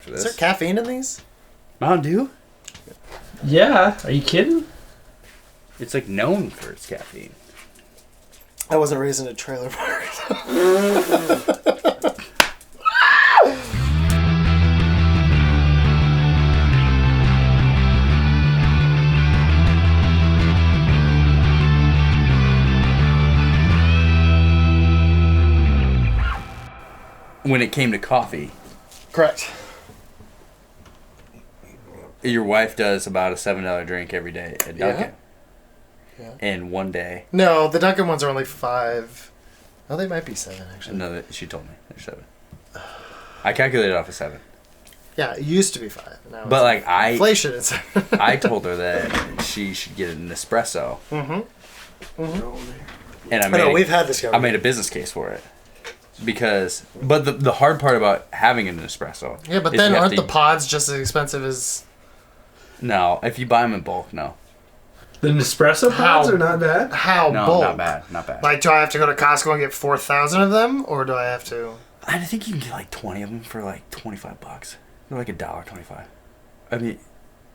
for this. Is there caffeine in these? Mountain Dew? Yeah. Are you kidding? It's like known for its caffeine. I wasn't raised in a trailer park. When it came to coffee, Correct. your wife does about a $7 drink every day at Dunkin'. Yeah. And one day... No, the Dunkin' ones are only $5. Oh, they might be $7, actually. No, she told me. They're 7. I calculated off of 7. Yeah, it used to be $5. Now But, like, inflation is... I told her that she should get an espresso. Mm-hmm. And I know, we've had this I made a business case for it. Because... But the hard part about having an espresso... Yeah, but then aren't the pods just as expensive as... No, if you buy them in bulk, no. The Nespresso pods How- are not bad. How No, bulk? not bad. Not bad. Like, do I have to go to Costco and get 4,000 of them? Or do I have to... I think you can get like 20 of them for like $25. They're like $1.25. I mean...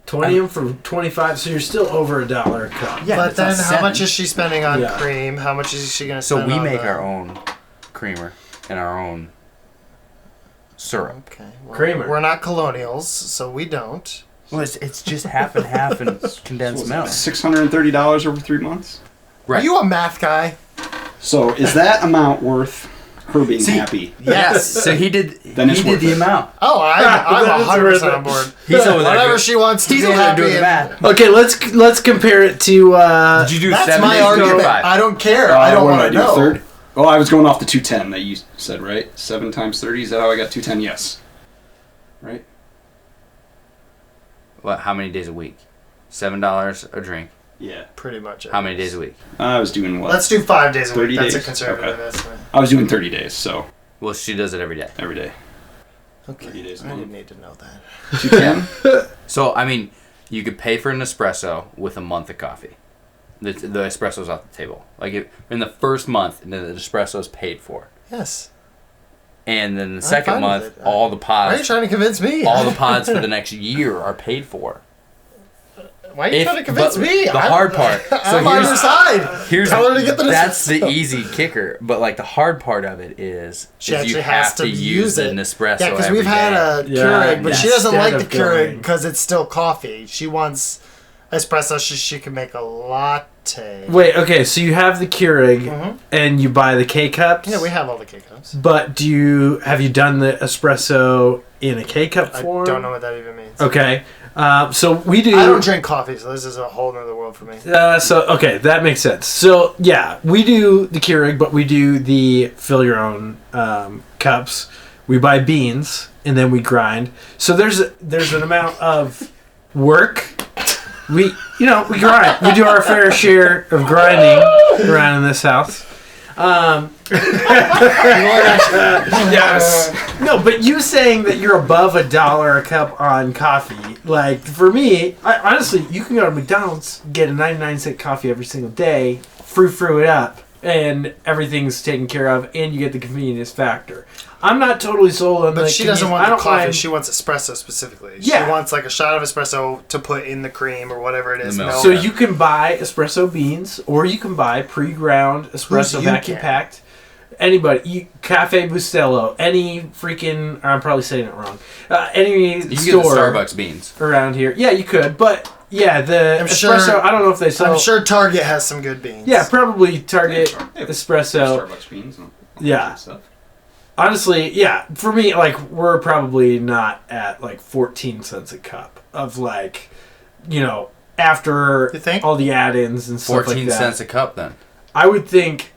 20 of them for 25, so you're still over $1 a cup. Yeah, but then how much is she spending on Yeah. cream? How much is she going to So spend we on make the... our own creamer and our own syrup. Okay. Well, Creamer. We're not colonials, so we don't. Well, it's just half and half and condensed milk. $630 over 3 months. Right. Are you a math guy? So is that amount worth her being happy? Yes. So he did. Then it's he did worth the it. amount. Oh, I'm 100% on board. He's over there. Whatever doing- she wants to He's be over there happy doing the and- math. Okay, let's compare it to. Did you do That's 7 my days argument. 25? I don't care. I don't what want to did I do, know. 30? Oh, I was going off the 210 that you said, right? 7 times 30. Is that how I got 210? Yes. Right? What? How many days a week? $7 a drink. Yeah. Pretty much. How many days a week? I was doing what? Let's do 5 days a 30 week. That's a days? conservative Okay. estimate. I was doing 30 days, so Well, she does it every day. every day. Okay. 30 days a I month. didn't need to know that. 210? So I mean, you could pay for an espresso with a month of coffee. The espresso's off the table. Like in the first month, the espresso is paid for, Yes. and then the fine second with month, it. all the Why are you pods, trying to convince me? all the pods for the next year are paid for. Why are you If- trying to convince but me? the hard part- so I'm on her side. Here's Tell her to get the that's the espresso. easy kicker, but like the hard part of it is She you actually have has to to use use an it. espresso. Yeah, because every we've had day. a Yeah, Keurig, but she doesn't instead like the of Keurig going- because it's still coffee. She wants espresso so she can make a latte. Wait, okay, so you have the Keurig and you buy the K cups. Yeah, we have all the K-cups. But have you done the espresso in a K cup I form? don't know what that even means. Okay, so we do. I don't drink coffee, so this is a whole nother world for me. Okay, that makes sense. So yeah, we do the Keurig, but we do the fill your own cups. We buy beans and then we grind. So there's an amount of work. We grind. We do our fair share of grinding around in this house. Yes. No, but you saying that you're above $1 a cup on coffee, like for me, honestly, you can go to McDonald's, get a 99-cent coffee every single day, frou it up, and everything's taken care of, and you get the convenience factor. I'm not totally sold on But the she doesn't convenience. want the coffee. mind- She wants espresso specifically. Yeah. She wants like a shot of espresso to put in the cream or whatever it is. The milk. So you can buy espresso beans, or you can buy pre-ground espresso Who's vacuum you packed. Anybody, Cafe Bustelo, any freaking, I'm probably saying it wrong. Any You can get the store Starbucks beans. around here. Yeah, you could, but yeah, the I'm espresso. sure- I don't know if they sell. I'm sure Target has some good beans. Yeah, probably Target Yeah, espresso. Starbucks beans. And Yeah. stuff. Honestly, yeah, for me, like, we're probably not at like 14 cents a cup of like, after You think? all the add-ins and stuff 14 like that. cents a cup then. I would think,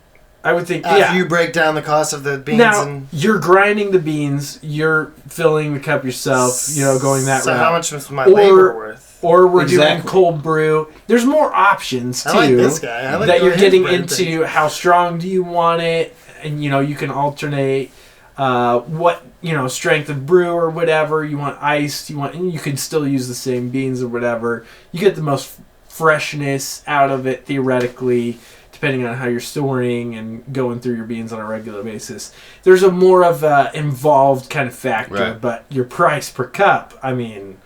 After yeah. you break down the cost of the beans Now, and you're grinding the beans, you're filling the cup yourself, going that so route. how much was my labor worth? Or we're doing Exactly. cold brew. There's more options, too. I like this guy. I like that the you're way getting he's into breaking how strong do you want it, and you can alternate what strength of brew or whatever you want, iced, and you can still use the same beans or whatever. You get the most freshness out of it theoretically depending on how you're storing and going through your beans on a regular basis, there's a more of a involved kind of factor. Right. But your price per cup, I mean,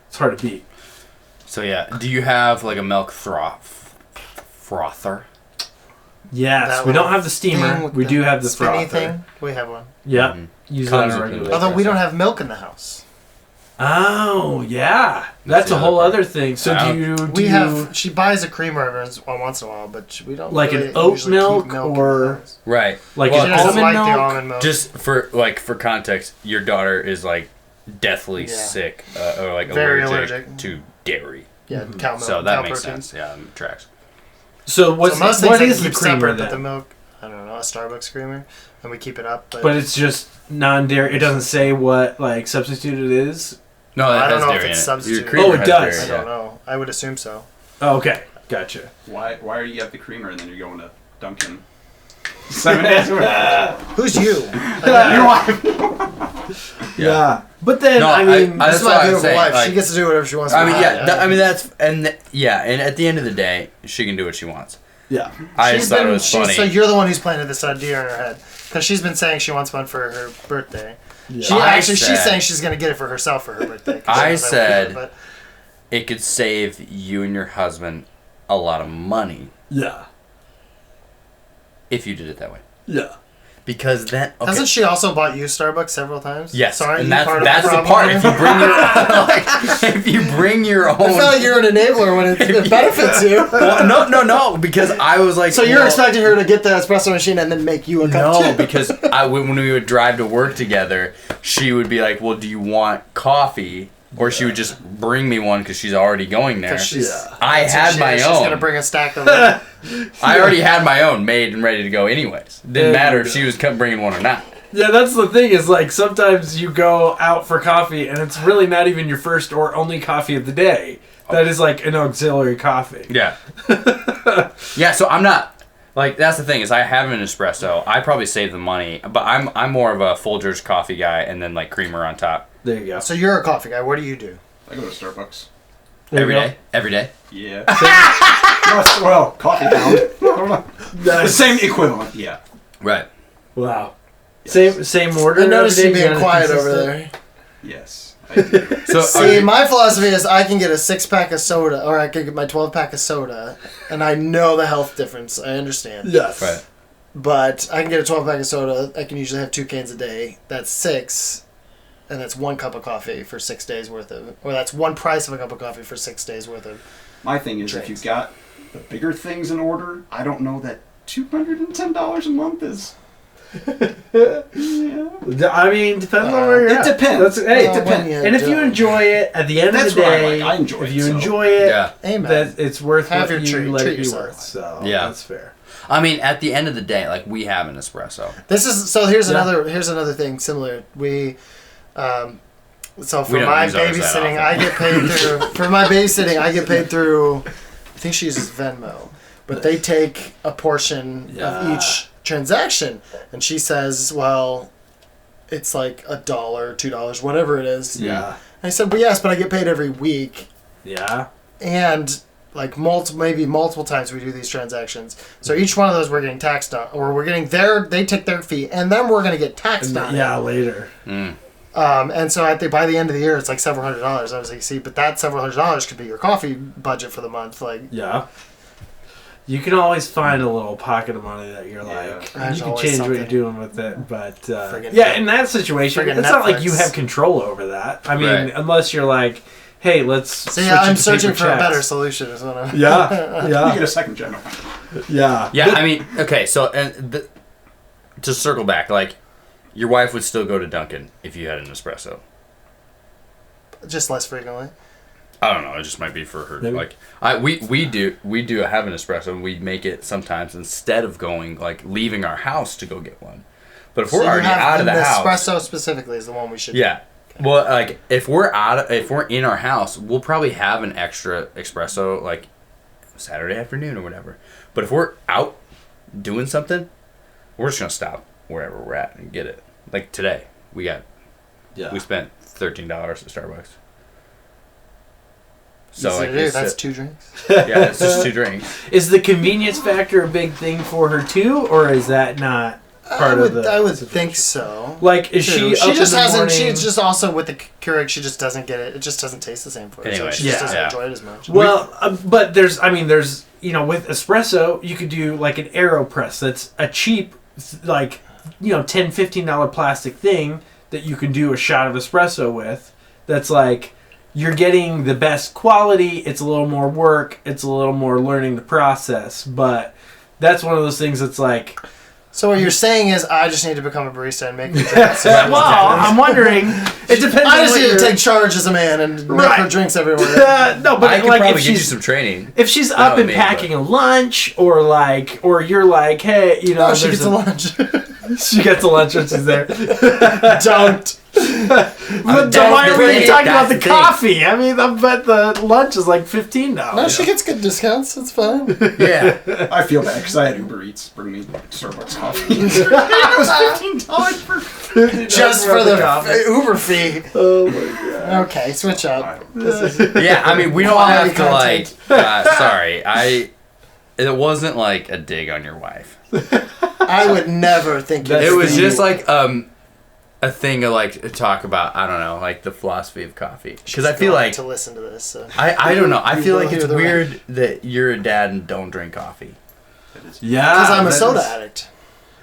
it's hard to beat. So yeah, do you have like a milk frother? Yes, That we don't little have the steamer. thing with We do have the spinny frother. thing. We have one. Yeah, Mhm. use Comes that on a with regular it. basis. Although we don't have milk in the house. Oh, yeah. That's the a other whole part. other thing. So I do you... We have. She buys a creamer every once in a while, but we don't. Like an really oat usually milk keep milk in the or- house. Right. Like Well, She an doesn't almond like milk? the almond milk. Just for context, your daughter is like deathly Yeah. sick or like Very allergic allergic. to dairy. Yeah, cow milk. So that cow makes protein. sense. Yeah, tracks. So what's, So most things what I is can the keep creamer separate, then? but the milk, I don't know, a Starbucks creamer, and we keep it up. But it's just non-dairy. It doesn't say what like substitute it is. No, I that don't has know if dairy it's in it. substituted. Your creamer Oh, it has does. I dairy, don't know. I would assume so. Oh, okay, gotcha. Why are you at the creamer and then you're going to Dunkin'? 7 days a week. Who's you? Your wife. Yeah. But then No, I mean, I- This is That's what my I'm beautiful saying, wife. like- She gets to do whatever she wants. I mean, with yeah. her. I mean, that's and at the end of the day, she can do what she wants. yeah. I just thought it was funny. So you're the one who's planted this idea in her head because she's been saying she wants one for her birthday. Yeah. She I she's said- saying she's going to get it for herself for her birthday. 'cause she I knows won't said- do it, but It could save you and your husband a lot of money Yeah. if you did it that way. Yeah. Because then, okay. hasn't she also bought you Starbucks several times? Yes, Sorry, and you that's part of the problem part. here? If you bring your like, if you bring your own, I feel like you're an enabler when it benefits you. well, no, because I was like, So you're well, expecting her to get the espresso machine and then make you a cup No, too? because when we would drive to work together, she would be like, "Well, do you want coffee?" Or she would just bring me one because she's already going there. 'Cause she's, Yeah. I had my She's gonna own. bring a stack of them. I already had my own made and ready to go. Anyways, didn't Yeah. matter if she was bringing one or not. Yeah, that's the thing is like sometimes you go out for coffee and it's really not even your first or only coffee of the day. That is like an auxiliary coffee. Yeah. Yeah. So I'm not like that's the thing is I have an espresso. I probably save the money, but I'm more of a Folgers coffee guy and then like creamer on top. There you go. So you're a coffee guy. What do you do? I go to Starbucks. There you Every day. Yeah. Well, coffee pound. The same equivalent. Yeah. Right. Wow. Same order. I noticed every you day? being Kinda quiet over consistent? there. Yes. I do. So See, my philosophy is I can get a 6-pack of soda, or I can get my 12-pack of soda, and I know the health difference. I understand. Yes. right. But I can get a 12-pack of soda. I can usually have 2 cans a day. That's 6, and that's 1 cup of coffee for 6 days worth of, or that's 1 price of a cup of coffee for 6 days worth of. My thing is, if you've got the bigger things in order, I don't know that $210 a month is. Yeah. I mean, depends on where you're It at. depends. Hey, Well, it depends. when you And if you don't. enjoy it, at the end That's of the what I day, like. I enjoy if it, you so- enjoy it, Yeah. Amen. that it's worth Have what your you treat- let treat it be yourself. worth. So Yeah. that's fair. I mean, at the end of the day, like we have an espresso. This is so. Here's Yeah. another thing similar. We, so for We don't my use ours that babysitting, often. I get paid through. For my babysitting, I get paid through. I think she uses Venmo, but they take a portion of Yeah. each transaction, and she says, "Well, it's like $1, $2, whatever it is." Yeah. I said, "But yes, but I get paid every week, Yeah. and." Like multiple times we do these transactions. So each one of those we're getting taxed on, or we're getting they take their fee, and then we're gonna get taxed on. Yeah, it. later. Mm. And so I think by the end of the year, it's like several $100s. I was like, see, but that several $100s could be your coffee budget for the month. Like, Yeah. You can always find a little pocket of money that you're Yeah. like, There's you can always change what you're something. doing with it. But Friggin' yeah, in that situation, friggin' it's not like you Netflix. have control over that. I mean, Right. unless you're like, hey, let's. so switch yeah, I'm it to searching paper for a checks. better solution. Is what I'm. Yeah, You yeah, get a second general. yeah. Yeah, I mean, okay, so to circle back, like your wife would still go to Dunkin' if you had an espresso. Just less frequently. I don't know. It just might be for her. Maybe. Like we do have an espresso, and we make it sometimes instead of going like leaving our house to go get one. But if So we're you already have out of the house, Nespresso specifically is the one we should. yeah. Well, like if we're in our house, we'll probably have an extra espresso like Saturday afternoon or whatever. But if we're out doing something, we're just gonna stop wherever we're at and get it. Like today, we Yeah. spent $13 at Starbucks. So Easy like to do. it's That's 2 drinks. yeah, it's just 2 drinks. Is the convenience factor a big thing for her too, or is that not part of the? I would think so. Like, is Too. she? Up just in the hasn't. morning? She's just also with the Keurig. She just doesn't get it. It just doesn't taste the same for her. Anyway, so she just doesn't yeah. enjoy it as much. Well, but there's with espresso, you could do like an AeroPress. That's a cheap, like, $10-15 plastic thing that you can do a shot of espresso with. That's like, you're getting the best quality. It's a little more work. It's a little more learning the process. But that's one of those things that's like. So what you're saying is, I just need to become a barista and make the drinks. Well, I'm wondering. It depends. I on just what need to you're- take charge as a man and make her drinks everywhere. No, but I could like probably if get you she's some training. if she's Not up with and me, packing a lunch, or you're like, hey, No, she there's gets a lunch. she gets a lunch when she's there. Don't. But Don't why are we think talking about that's the the thing. coffee? I mean, I bet the lunch is like $15. No, she gets good discounts. It's fine. Yeah. I feel bad because I had Uber Eats bring me Starbucks coffee. $15 for Just for the coffee. Uber fee. Oh my god. Okay, switch up. Yeah, I mean, we don't Quality have to like. content. Sorry, it wasn't like a dig on your wife. I would never think That's It was the- just like a thing to like talk about. I don't know, like the philosophy of coffee. Because I feel like to listen to this. So. I don't know. I You feel will like it's hear the weird that you're a dad and don't drink coffee. Yeah, Because I'm a that soda is- addict.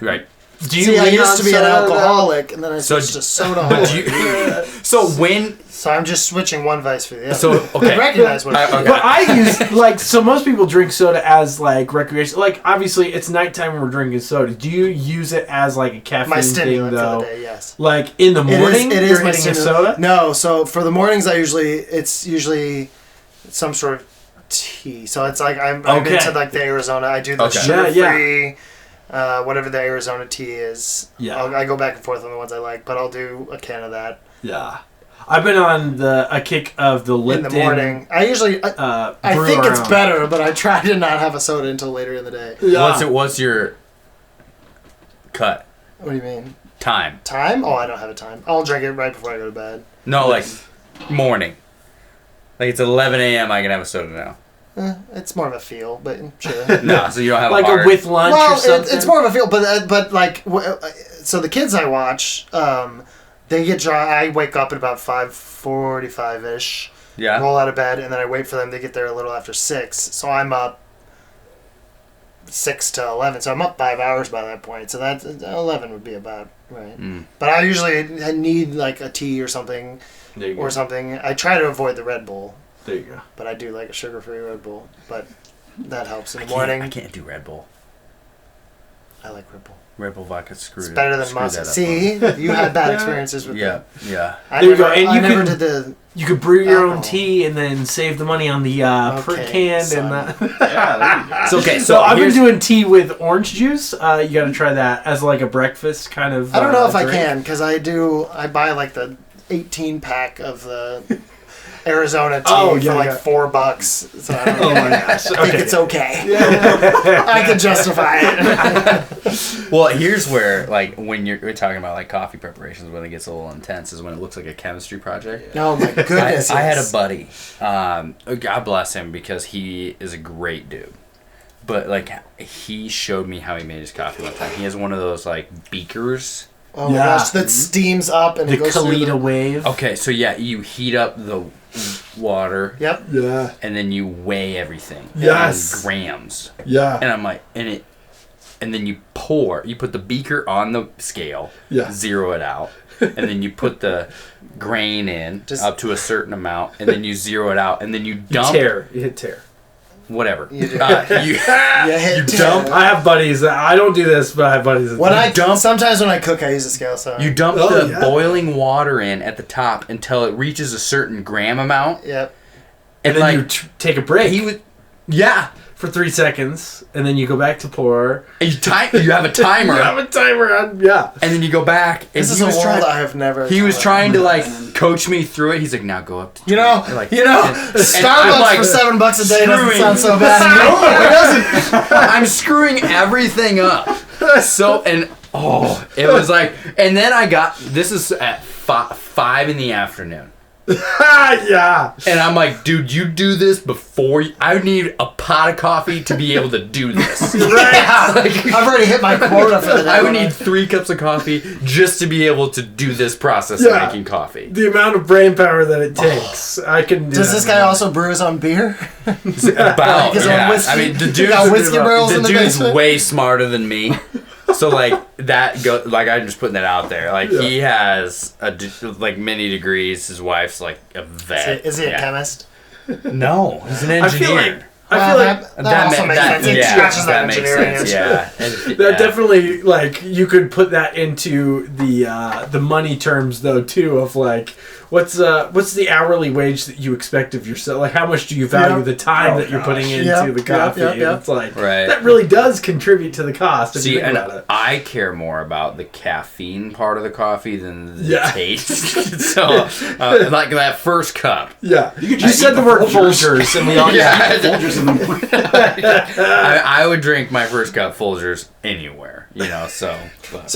Right. Do you See, I lean used on to be an soda, though? alcoholic, and then I So switched to soda. But do you, so when So I'm just switching one vice for the other. so okay. I recognize what it is. Okay. But I use so most people drink soda as like recreation. Like obviously it's nighttime when we're drinking soda. Do you use it as like a caffeine My thing stimulant though? for the day, yes. Like in the morning, it is you're my hitting a stimulant. soda. No, so for the mornings, it's usually some sort of tea. So it's like I'm Okay. into like the Arizona. I do the Okay. sugar-free, whatever the Arizona tea is. Yeah. I go back and forth on the ones I like, but I'll do a can of that Yeah, I've been on a kick of the Lipton. in the morning. I usually, I brew think our it's own. better, but I try to not have a soda until later in the day. Yeah. What's your cut What do you mean? time? Time? Oh, I don't have a time. I'll drink it right before I go to bed. No, like morning. Like it's 11 a.m. I can have a soda now. It's more of a feel, but sure. No, so you don't have Like a hard, a with lunch or Well, something. it's more of a feel, but like, so the kids I watch, they get dry. I wake up at about 5:45 ish, yeah. roll out of bed, and then I wait for them to get there a little after 6. So I'm up 6 to 11. So I'm up 5 hours by that point. So that 11 would be about right. Mm. But I usually need like a tea or something, There you go. or something. I try to avoid the Red Bull, There you go. but I do like a sugar-free Red Bull. But that helps in the I morning. can't do Red Bull. I like Red Bull. Red Bull vodka screw. It's better than Monster. See, you had bad experiences with Yeah, them. yeah. I There you never, go, and I you never can- did the. You could brew your own Alcohol. tea and then save the money on the per Okay, can son. and the. Yeah, there you go. So okay, So I've been here's- doing tea with orange juice. You got to try that as like a breakfast kind of. I don't know if I drink. can because I buy like the 18 pack of the Arizona tea Oh, for yeah, like yeah. $4. So I don't Oh my gosh! think Okay. it's okay. I can justify it. Well, here's where like when we're talking about like coffee preparations when it gets a little intense is when it looks like a chemistry project. Oh my goodness! I had a yes. buddy. God bless him because he is a great dude. But like he showed me how he made his coffee one time. He has one of those like beakers. Oh my Yeah. gosh, that steams up and The it goes through Kalita the... wave. Okay, so yeah, you heat up the water Yep. Yeah. and then you weigh everything. Yes. In grams. Yeah. And I'm like, and then you put the beaker on the scale, Yeah. zero it out, and then you put the grain in Just- up to a certain amount, and then you zero it out, and then you dump Tear. You hit tear. whatever. You do. You Yeah, hit dump- I have buddies that I don't do this, but I have buddies that When do. sometimes when I cook, I use a scale. So you dump Oh, the yeah. boiling water in at the top until it reaches a certain gram amount, Yep. and then like you take a break he would, yeah. for 3 seconds, and then you go back to pour. And you have a timer, You have a timer on. Yeah. and then you go back. And This is he a was world trying. I have never. He was thought of. trying to like coach me through it. He's like, now go up to You know, 20. Like, and I'm Starbucks like, for $7 a day doesn't screwing- sound so bad. No, it doesn't. I'm screwing everything up. So it was like, and then I got this is at 5 in the afternoon. Yeah. And I'm like, dude, you do this before I need a pot of coffee to be able to do this. Right. I've already hit my quota for the day. I would need 3 cups of coffee just to be able to do this process of making coffee. The amount of brain power that it takes, I can do. Does this guy also brew his own beer? About, his own yeah. whiskey? I mean, the got whiskey barrels in dude's the basement? way smarter than me. So like I'm just putting that out there. Like he has like many degrees. His wife's like a vet. Is he a chemist? No, he's an engineer. I feel like that also makes sense. It scratches that makes engineering sense. itch. Yeah, that definitely, like, you could put that into the money terms though too, of like what's the hourly wage that you expect of yourself? Like, how much do you value the time that you're putting into the coffee? And it's like that really does contribute to the cost. If you think about it. I care more about the caffeine part of the coffee than the taste. So, like that first cup. Yeah, you said the word Folgers, and we all Folgers in the morning. I would drink my first cup Folgers anywhere, So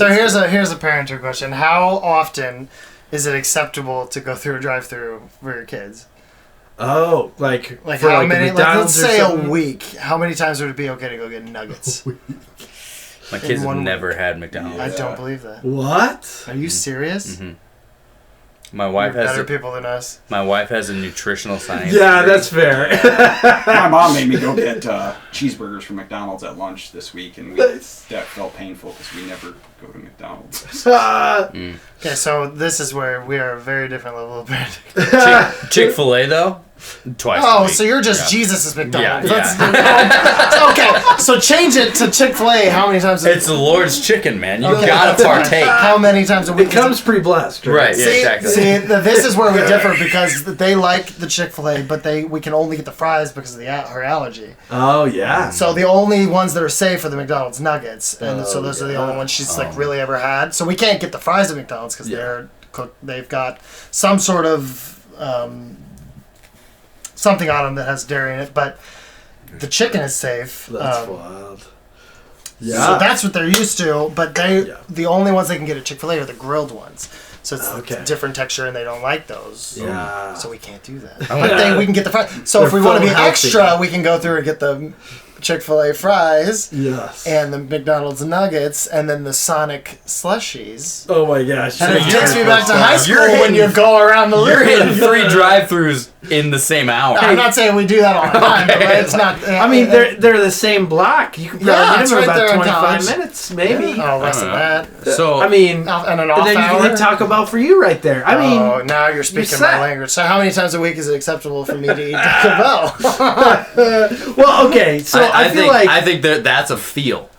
here's a parenting question: how often is it acceptable to go through a drive-through for your kids? Oh, like for how many? Let's say a week. week. How many times would it be okay to go get nuggets? My kids have never had McDonald's. I don't believe that. What? Are you serious? Mm-hmm. My wife You're has better people than us. My wife has a nutritional science. Yeah, that's fair. My mom made me go get cheeseburgers from McDonald's at lunch this week, and that felt painful because we never go to McDonald's. Okay, so this is where we are a very different level of parenting. Chick-fil-A though? Twice. Oh, so you're just Jesus' McDonald's. Yeah. Okay, so change it to Chick-fil-A. How many times? It's the Lord's chicken, man. You gotta partake. How many times a week? It comes pre-blessed, right? Yeah, exactly. See, this is where we differ because they like the Chick-fil-A, but we can only get the fries because of her allergy. Oh yeah. So the only ones that are safe are the McDonald's nuggets, and so those are the only ones she's really ever had. So we can't get the fries at McDonald's because they're cooked. They've got some sort of something on them that has dairy in it, but the chicken is safe. That's wild. Yeah. So that's what they're used to, but the only ones they can get at Chick-fil-A are the grilled ones. So it's a different texture, and they don't like those. Yeah. So we can't do that. But we can get the fries. So if we want to be extra, we can go through and get the Chick-fil-A fries. Yes. And the McDonald's nuggets, and then the Sonic slushies. Oh my gosh. And it takes me back to high school when you go around the You're hitting 3 drive-thrus in the same hour. I'm not saying we do that all the time, but it's not. I mean, they're the same block. You can probably get them in about 25 minutes, maybe. Oh, less than that. So I mean, and an off then hour. you can hit Taco Bell for you right there. I mean, oh, now you're speaking my language. So how many times a week is it acceptable for me to eat Taco Bell? Well, okay, so I think that's a feel.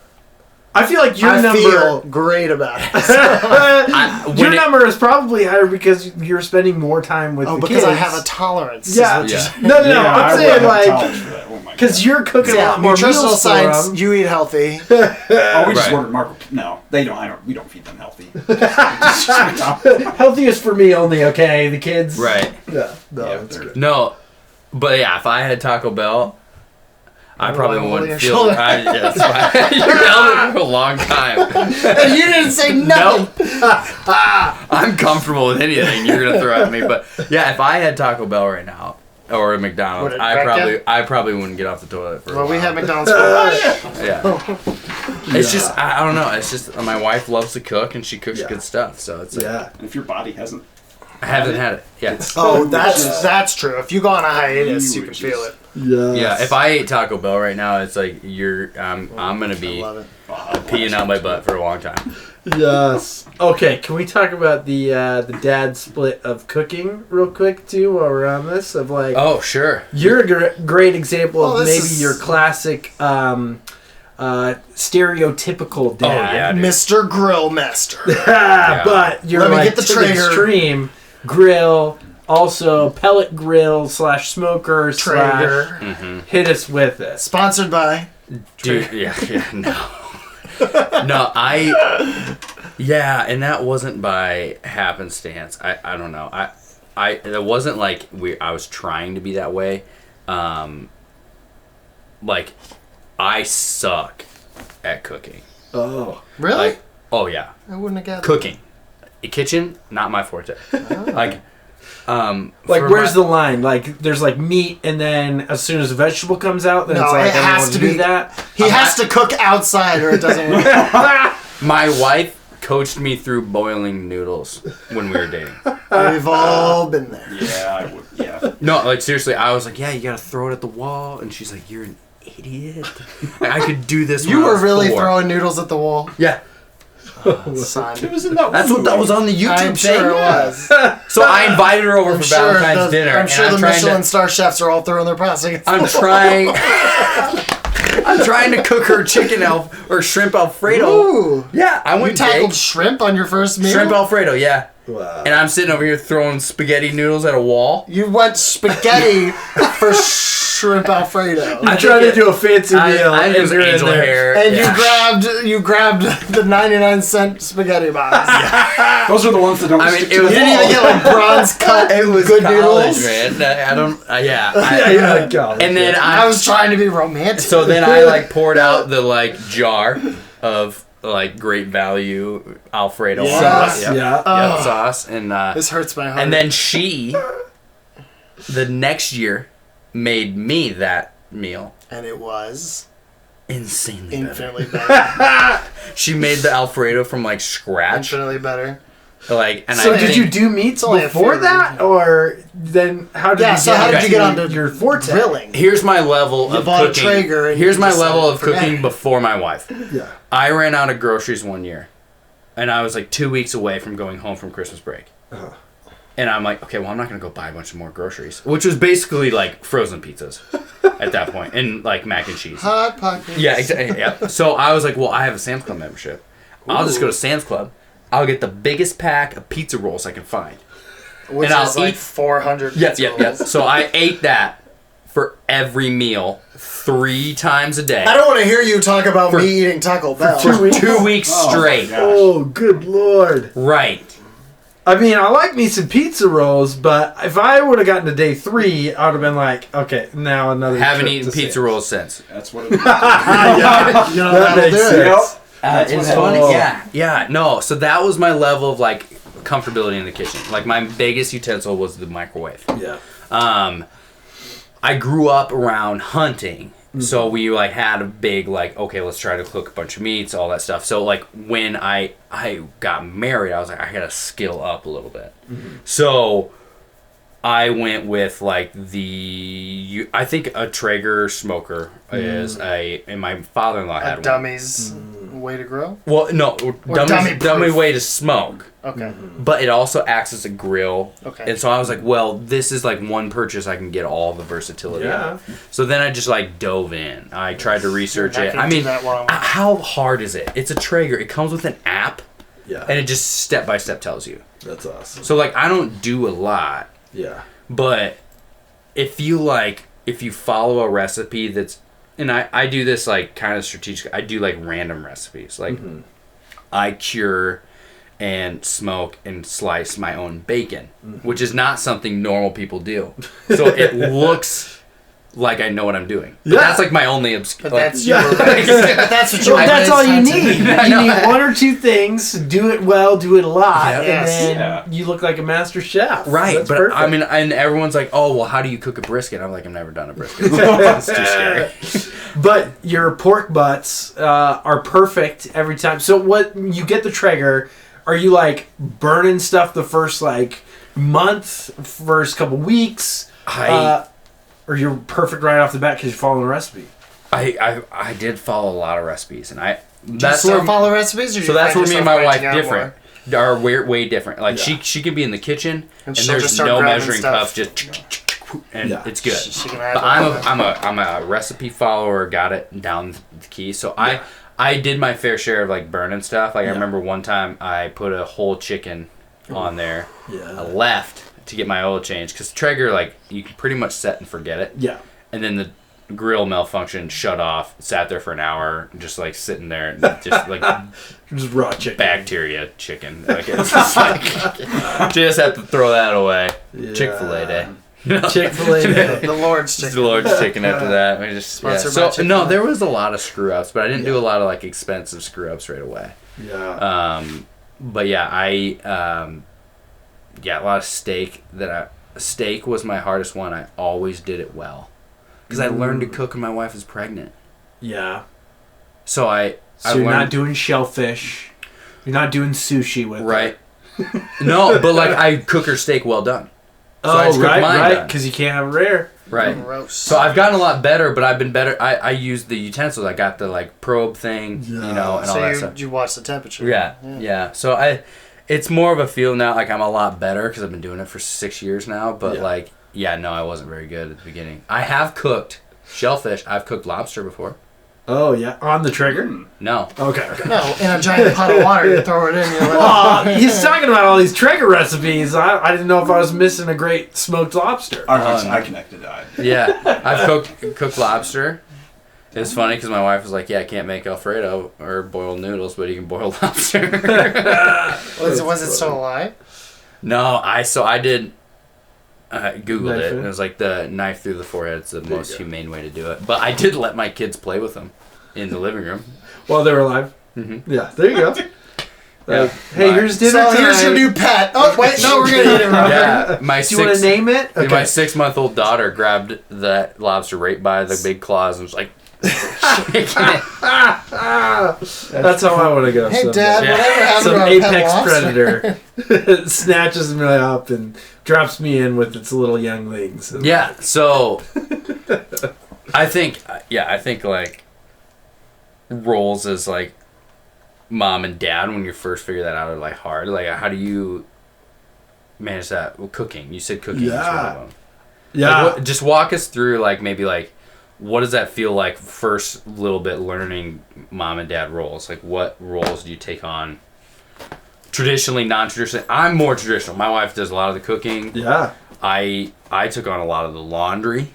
I feel like your I number. feel great about it. Your number is probably higher because you're spending more time with the kids. because I have a tolerance. Yeah. No. I'm saying because you're cooking a lot more nutritional meals science. for them. You eat healthy. Oh, we just ordered Marco. No, they don't. We don't feed them healthy. Healthiest for me only. Okay, the kids. Right. Yeah. No. That's good. No, but yeah, if I had Taco Bell, I probably wouldn't feel. That's fine. You held it for a long time. And you didn't say nothing. I'm comfortable with anything you're gonna throw at me. But yeah, if I had Taco Bell right now or a McDonald's, I probably wouldn't get off the toilet for. Well, we have McDonald's for lunch. Yeah. It's just I don't know. It's just my wife loves to cook and she cooks good stuff. So it's like, And if your body hasn't. I haven't had it. Yeah. Oh, that's true. If you go on a hiatus, you can feel it. Yeah, if I ate Taco Bell right now, it's like I'm gonna be peeing out my butt for a long time. Yes. Okay, can we talk about the dad split of cooking real quick too while we're on this? Of like, oh sure, you're a great example of maybe your classic stereotypical dad. Oh yeah, dude. Mr. Grill Master. But you're Let me like get the to Traeger. the extreme grill. Also, pellet grill / smoker / hit us with it. Sponsored by. Dude, no, and that wasn't by happenstance. I don't know. It wasn't like I was trying to be that way. Like I suck at cooking. Oh, really? Oh yeah. I wouldn't have gathered. Cooking, kitchen, not my forte. Like. Like, where's the line? Like, there's like meat, and then as soon as a vegetable comes out, then No, it's like, it has to be do that. He has to cook outside or it doesn't work. My wife coached me through boiling noodles when we were dating. We've all been there. Yeah, I would. Yeah. No, like seriously, I was like, yeah, you gotta throw it at the wall, and she's like, you're an idiot. Like, I could do this. You when I were was really 4. throwing noodles at the wall? Yeah, Son. It was in that. that's what that was on the YouTube I'm thing. sure it was. So I invited her over I'm for sure Valentine's dinner. I'm sure and the trying Michelin to, star chefs are all throwing their plastic. I'm trying. I'm trying to cook her chicken or shrimp Alfredo. Ooh. Yeah, I You went tackled big. shrimp on your first meal? Shrimp Alfredo, yeah. Wow. And I'm sitting over here throwing spaghetti noodles at a wall. You went spaghetti for shrimp Alfredo. I tried to do a fancy meal. I and use you're in angel there. hair. And yeah. you grabbed the 99-cent spaghetti box. Those are the ones that don't. I mean, stick it to was You the didn't even wall. get like bronze cut It was good college, noodles. man. I don't. Yeah. Yeah, God. And then I was trying to be romantic. So then I like poured out the like jar of like Great Value Alfredo Yes. sauce. Yep. Yeah. Oh. Sauce and This hurts my heart. and then she the next year made me that meal And it was insanely better. infinitely better. She made the Alfredo from like scratch. Infinitely better. Like and So I did think, you do meats only a before few that, regional. or then how did Yeah, you so get how did you get onto onto your forte? Grilling. Here's my level You of bought a cooking. Traeger and Here's you my decided level of to forget cooking it. before my wife. Yeah. I ran out of groceries one year, and I was like 2 weeks away from going home from Christmas break. Uh-huh. And I'm like, okay, well, I'm not gonna go buy a bunch of more groceries, which was basically like frozen pizzas at that point, and like mac and cheese. Hot pockets. Yeah, exactly. Yeah. So I was like, well, I have a Sam's Club membership. I'll just go to Sam's Club. I'll get the biggest pack of pizza rolls I can find. Which And I'll is like eat- 400 Yeah, pizza yeah, yeah. rolls. So I ate that for every meal 3 times a day I don't want to hear you talk about For- me eating Taco Bell. for 2 weeks Oh, my straight. gosh. Oh, good lord. Right. I mean, I like me some pizza rolls, but if I would have gotten to day 3, I would have been like, okay, now another. Haven't trip eaten to pizza Sam's. rolls since. That's what it is. Yeah, You know, that that'll makes do it. sense. That's It's what funny. happened. Yeah, yeah. No, so that was my level of like comfortability in the kitchen. Like my biggest utensil was the microwave. Yeah. I grew up around hunting. So we like had a big like, okay, let's try to cook a bunch of meats, all that stuff. So like when I got married, I was like, I gotta skill up a little bit. So I went with like I think a Traeger smoker is and my father-in-law had A one. dummy's way to grill? Well, no, dummy dummy-proof. way to smoke. Okay. But it also acts as a grill. Okay. And so I was like, well, this is like one purchase I can get all the versatility Yeah. of. So then I just like dove in. I tried to research You're not it. gonna I do mean, that while I'm- how hard is it? It's a Traeger. It comes with an app, Yeah. and it just step by step tells you. That's awesome. So like I don't do a lot, Yeah. but if you follow a recipe that's, and I do this like kind of strategic. I do like random recipes. Like I cure and smoke and slice my own bacon, which is not something normal people do. So it looks like I know what I'm doing. But Yeah. that's like my only But like, that's your but that's what Well, your that's all you raised need. hunting. You need 1 or 2 things, do it well, do it a lot, Yeah. and Yes. then Yeah. you look like a master chef. right. That's But perfect. I mean, and everyone's like, oh, well, how do you cook a brisket? I'm like, I've never done a brisket. It's too scary. But your pork butts are perfect every time. So what you get the Traeger, are you like burning stuff the first like month, first couple weeks, or you're perfect right off the bat because you're following a recipe? I did follow a lot of recipes, and Do you that's still where follow recipes? Or so you that's find where me and yourself my wife branching out different. Are way different. Like Yeah. she can be in the kitchen and she'll just there's start no grabbing measuring stuff. cups, just and Yeah. it's good. She can have But it. I'm a recipe follower. Got it down the key. So I did my fair share of like burning stuff. Like I Yeah. remember one time I put a whole chicken on there. I Yeah. left to get my oil change because Traeger, like, you can pretty much set and forget it. Yeah. And then the grill malfunctioned, shut off, sat there for an hour, just like sitting there, and just like Just raw chicken. bacteria chicken. Like it's just like just have to throw that away. Yeah. Chick-fil-A day. Chick-fil-A day. The Lord's Just chicken. the Lord's chicken after that. We just Sponsored by So Chick-fil-A. no, there was a lot of screw ups, but I didn't do a lot of like expensive screw ups right away. Yeah. But yeah, I a lot of steak. Steak was my hardest one. I always did it well because I learned to cook when my wife was pregnant. Yeah. So you're not doing shellfish. You're not doing sushi with right. No, but like I cook her steak well done. So I just cook mine right, because you can't have rare. Right. Gross. So I've gotten a lot better, but I've been better. I use the utensils. I got the like probe thing, and all that stuff. You watch the temperature. Yeah. So it's more of a feel now. Like I'm a lot better because I've been doing it for 6 years now. But I wasn't very good at the beginning. I have cooked shellfish. I've cooked lobster before. Oh yeah, on the trigger? No. Okay. No, in a giant pot of water, you throw it in. You're like, Well, he's talking about all these Traeger recipes. I didn't know if I was missing a great smoked lobster. I connected. Yeah, I've cooked lobster. It's funny because my wife was like, "Yeah, I can't make Alfredo or boiled noodles, but you can boil lobster." was it still alive? No, I did. Googled it, and it was like the knife through the forehead. It's the most humane way to do it. But I did let my kids play with them in the living room while they were alive. Mm-hmm. Yeah, there you go. Yeah. Hey, here's dinner time. Here's your new pet. Oh wait, no, we're gonna eat it. Robert. Yeah, do you want to name it? Okay. My 6-month-old daughter grabbed that lobster right by the big claws and was like, shaking it. That's how I want to go. Hey, someday. Dad, whatever happened Some to our apex pet predator snatches me up and drops me in with its little younglings. Yeah, so I think like roles as like mom and dad when you first figure that out are like hard. Like, how do you manage that? Well, cooking. You said cooking. Yeah. Was one of them. Yeah. Like, just walk us through like maybe like what does that feel like first little bit learning mom and dad roles? Like what roles do you take on? Traditionally, non-traditionally. I'm more traditional. My wife does a lot of the cooking. Yeah. I took on a lot of the laundry.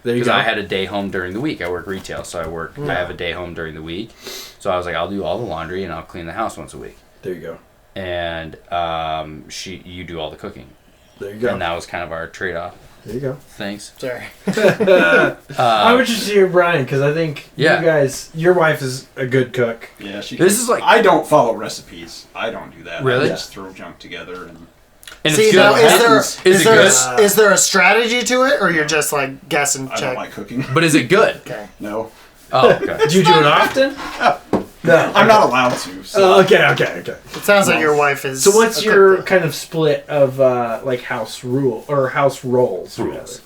There you Because go. I had a day home during the week. I work retail, so I have a day home during the week. So I was like, I'll do all the laundry and I'll clean the house once a week. There you go. And you do all the cooking. There you go. And that was kind of our trade-off. There you go. Thanks. Sorry. I'm interested to hear Brian because I think you guys, your wife is a good cook. Yeah, she. This is like I don't follow recipes. I don't do that. Really? I just throw junk together and. it's good. Now, Is it good? is there a strategy to it, or you're just like guess and I check? don't like cooking. But is it good? Okay. No. Oh, okay. Do you do it often? No. I'm not allowed to. So. Oh, okay. It sounds like your wife is. So what's a your cook. kind of split of like house rule or house roles? Rules.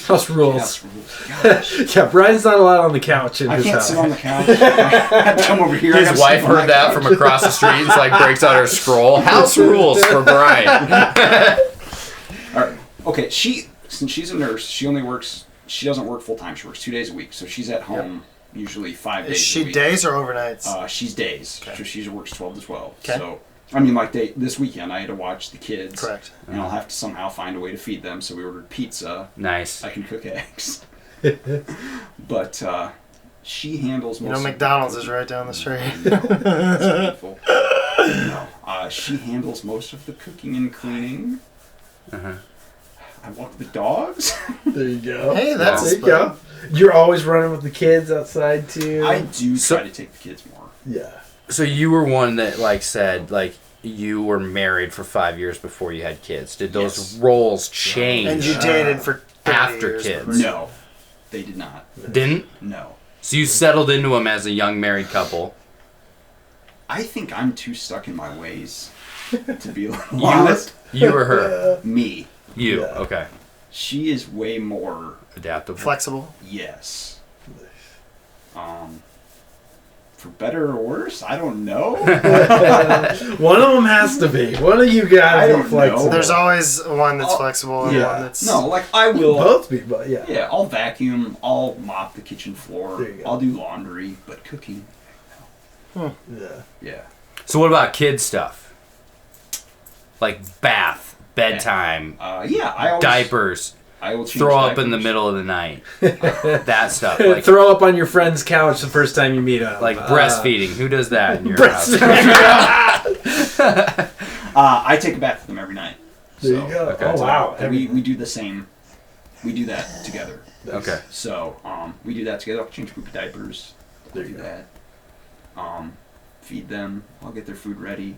House rules. Yes, gosh. Yeah, Brian's not allowed on the couch in I his can't house. sit on the couch. I have to come over here. I His gotta wife sleep on heard that couch. from across the street and like breaks out her scroll. House rules for Brian. All right. Okay. Since she's a nurse, she doesn't work full time. She works 2 days a week, so she's at home usually 5 days. Is she a week. days or overnights? She's days. Okay. So she works 12 to 12. Okay. So I mean, like this weekend, I had to watch the kids. Correct. And I'll have to somehow find a way to feed them. So we ordered pizza. Nice. I can cook eggs. But she handles most. You know, McDonald's is right down the street. That's painful. No, she handles most of the cooking and cleaning. Uh-huh. I walk the dogs. There you go. Hey, that's there you go. You're always running with the kids outside too. I do try to take the kids more. Yeah. So you were one that like said like you were married for 5 years before you had kids. Did those roles change? And you dated for 30 After years kids. before. No, they did not. Didn't? No. So you settled into them as a young married couple. I think I'm too stuck in my ways, to be honest. You or her? Me. You. Yeah. Okay. She is way more, Adaptable. Flexible. yes. For better or worse, I don't know. One of them has to be. One of you I gotta don't be flexible. know. There's always one that's Oh, flexible and yeah. one that's. No, like I will. Both be, but yeah. Yeah, I'll vacuum. I'll mop the kitchen floor. There you go. I'll do laundry, but cooking, Yeah. yeah. So what about kid stuff? Like bath, bedtime, Yeah, I always diapers, I will change throw up in the diapers. middle of the night. That stuff. Like Throw up on your friend's couch the first time you meet him. like breastfeeding. Who does that in your house? I take a bath with them every night. There So, you go. okay. Oh wow. We do the same. We do that together. Okay. So we do that together. I'll change poopy diapers. There I'll you do go. that. Feed them. I'll get their food ready.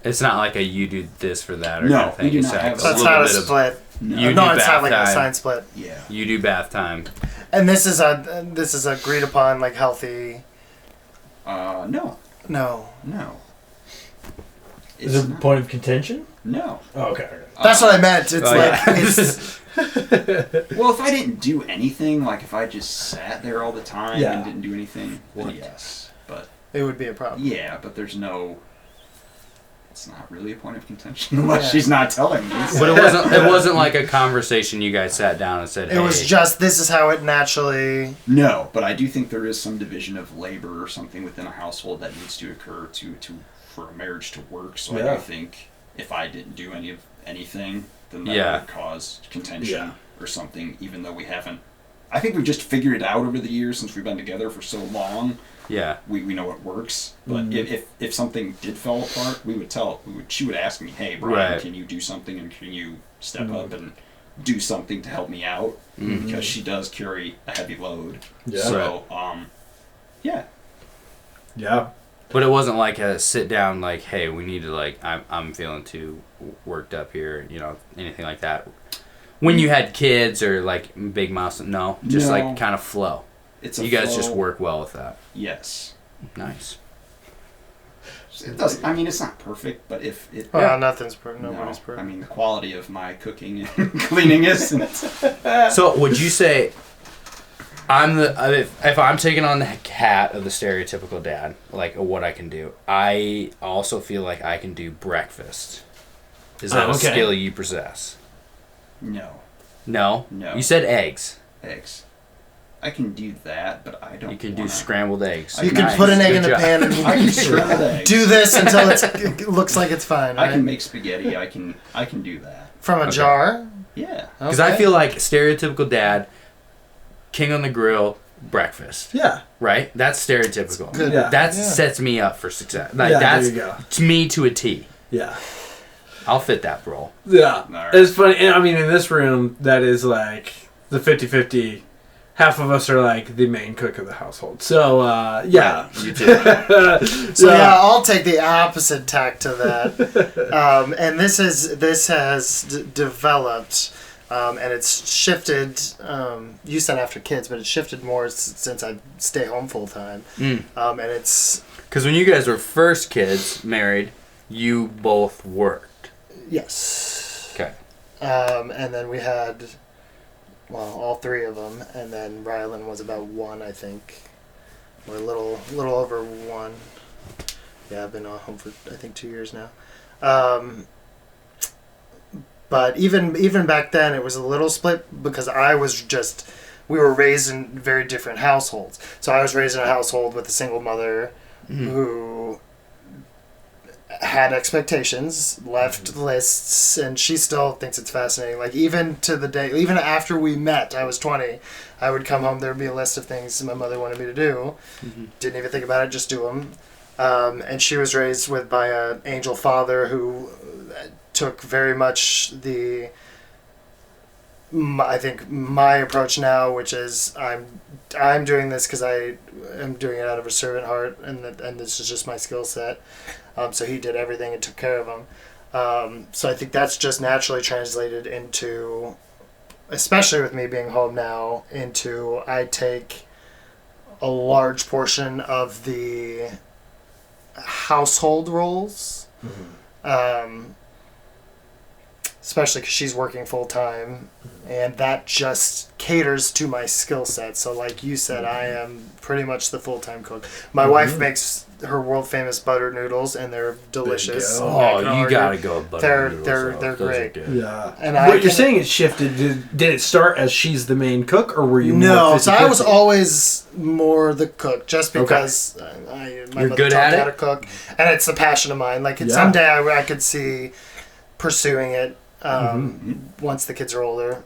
It's not like a you do this for that or No, kind of thing. we do It's not like have a So it's little not a bit of- split. You No, do it's bath not like a time. sign split. Yeah. You do bath time. And this is agreed upon, like, healthy. No. No. Is it a not. point of contention? No. Oh, okay. That's what I meant. It's Oh, like yeah. it's Well, if I didn't do anything, like if I just sat there all the time Yeah. and didn't do anything, then yes. But it would be a problem. yeah, but there's no. It's not really a point of contention unless she's not telling me. But it wasn't like a conversation you guys sat down and said, hey. It was just this is how it naturally. No, but I do think there is some division of labor or something within a household that needs to occur to for a marriage to work. So Yeah. I do think if I didn't do anything, then that Yeah. would cause contention Yeah. or something. Even though we haven't, I think we've just figured it out over the years since we've been together for so long. Yeah. We know it works. But if something did fall apart, she would ask me, hey Brian, Right. can you do something and can you step up and do something to help me out? Because she does carry a heavy load. Yeah. So yeah. Yeah. But it wasn't like a sit down, like, hey, we need to, like, I'm feeling too worked up here, anything like that. When you had kids or, like, big milestone, no, just, No. like, kind of flow. It's a You guys flow. just work well with that. Yes. Nice. It doesn't. I mean, it's not perfect, but if it. Well, nobody's I perfect. mean, the quality of my cooking and cleaning isn't. So, would you say if I'm taking on the hat of the stereotypical dad, like what I can do, I also feel like I can do breakfast. Is that a okay. skill you possess? No. No? No. You said eggs. Eggs. I can do that, but I don't. You can do wanna- scrambled eggs. You Nice. can put an egg Good in the job. pan I can and scramble eggs. do this until it looks like it's fine. I Right? can make spaghetti. I can do that. From a Okay. jar. Yeah. Because I feel like stereotypical dad, king on the grill, breakfast. Yeah. Right? That's stereotypical. Good. Yeah. That Yeah. sets me up for success. Like, Yeah, that's there you go. to me to a T. Yeah. I'll fit that role. Yeah. Alright. It's funny. And I mean, in this room, that is like the 50-50. Half of us are like the main cook of the household. So, yeah. Right. You too. So yeah, I'll take the opposite tack to that. And this has developed, and it's shifted. You said after kids, but it's shifted more since I stay home full time. And it's Because when you guys were first kids, married, you both worked. yes. Okay. And then we had, well, all three of them, and then Rylan was about one, I think, or a little over one. Yeah, I've been home for I think 2 years now. But even back then, it was a little split because we were raised in very different households. So I was raised in a household with a single mother who had expectations, left lists, and she still thinks it's fascinating. Like, even to the day, even after we met, I was 20, I would come home, there would be a list of things my mother wanted me to do. Didn't even think about it, just do them. And she was raised by an angel father who took very much I think my approach now, which is I'm doing this because I am doing it out of a servant heart, and this is just my skill set. So he did everything and took care of them. So I think that's just naturally translated into, especially with me being home now, into I take a large portion of the household roles. Especially because she's working full time, and that just caters to my skill set. So, like you said, I am pretty much the full time cook. My wife makes her world famous butter noodles, and they're delicious. Bingo. Oh, I can you argue. gotta go with butter noodles, They're though. Those are great. good. Yeah. And What you're saying is shifted. Did it start as she's the main cook, or were you No, more so I was 50-50? always more the cook, just because my You're mother good taught at me it? how to cook, and it's a passion of mine. Like, Yeah. someday I could see pursuing it once the kids are older.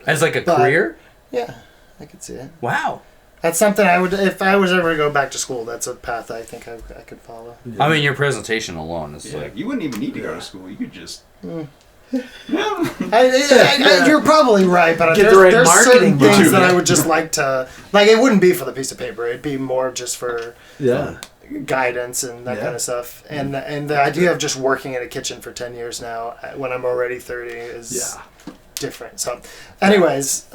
As like a But- career? Yeah, I could see it. Wow. That's something I would, if I was ever to go back to school, that's a path I think I could follow. I mean, your presentation alone is Yeah, like... you wouldn't even need to go to school. You could just. You're probably right, but Get the right there's certain marketing things too, that I yeah. would just like to, like, it wouldn't be for the piece of paper. It'd be more just for Yeah. guidance and that kind of stuff. And the idea of just working in a kitchen for 10 years now, when I'm already 30, is different. So, anyways,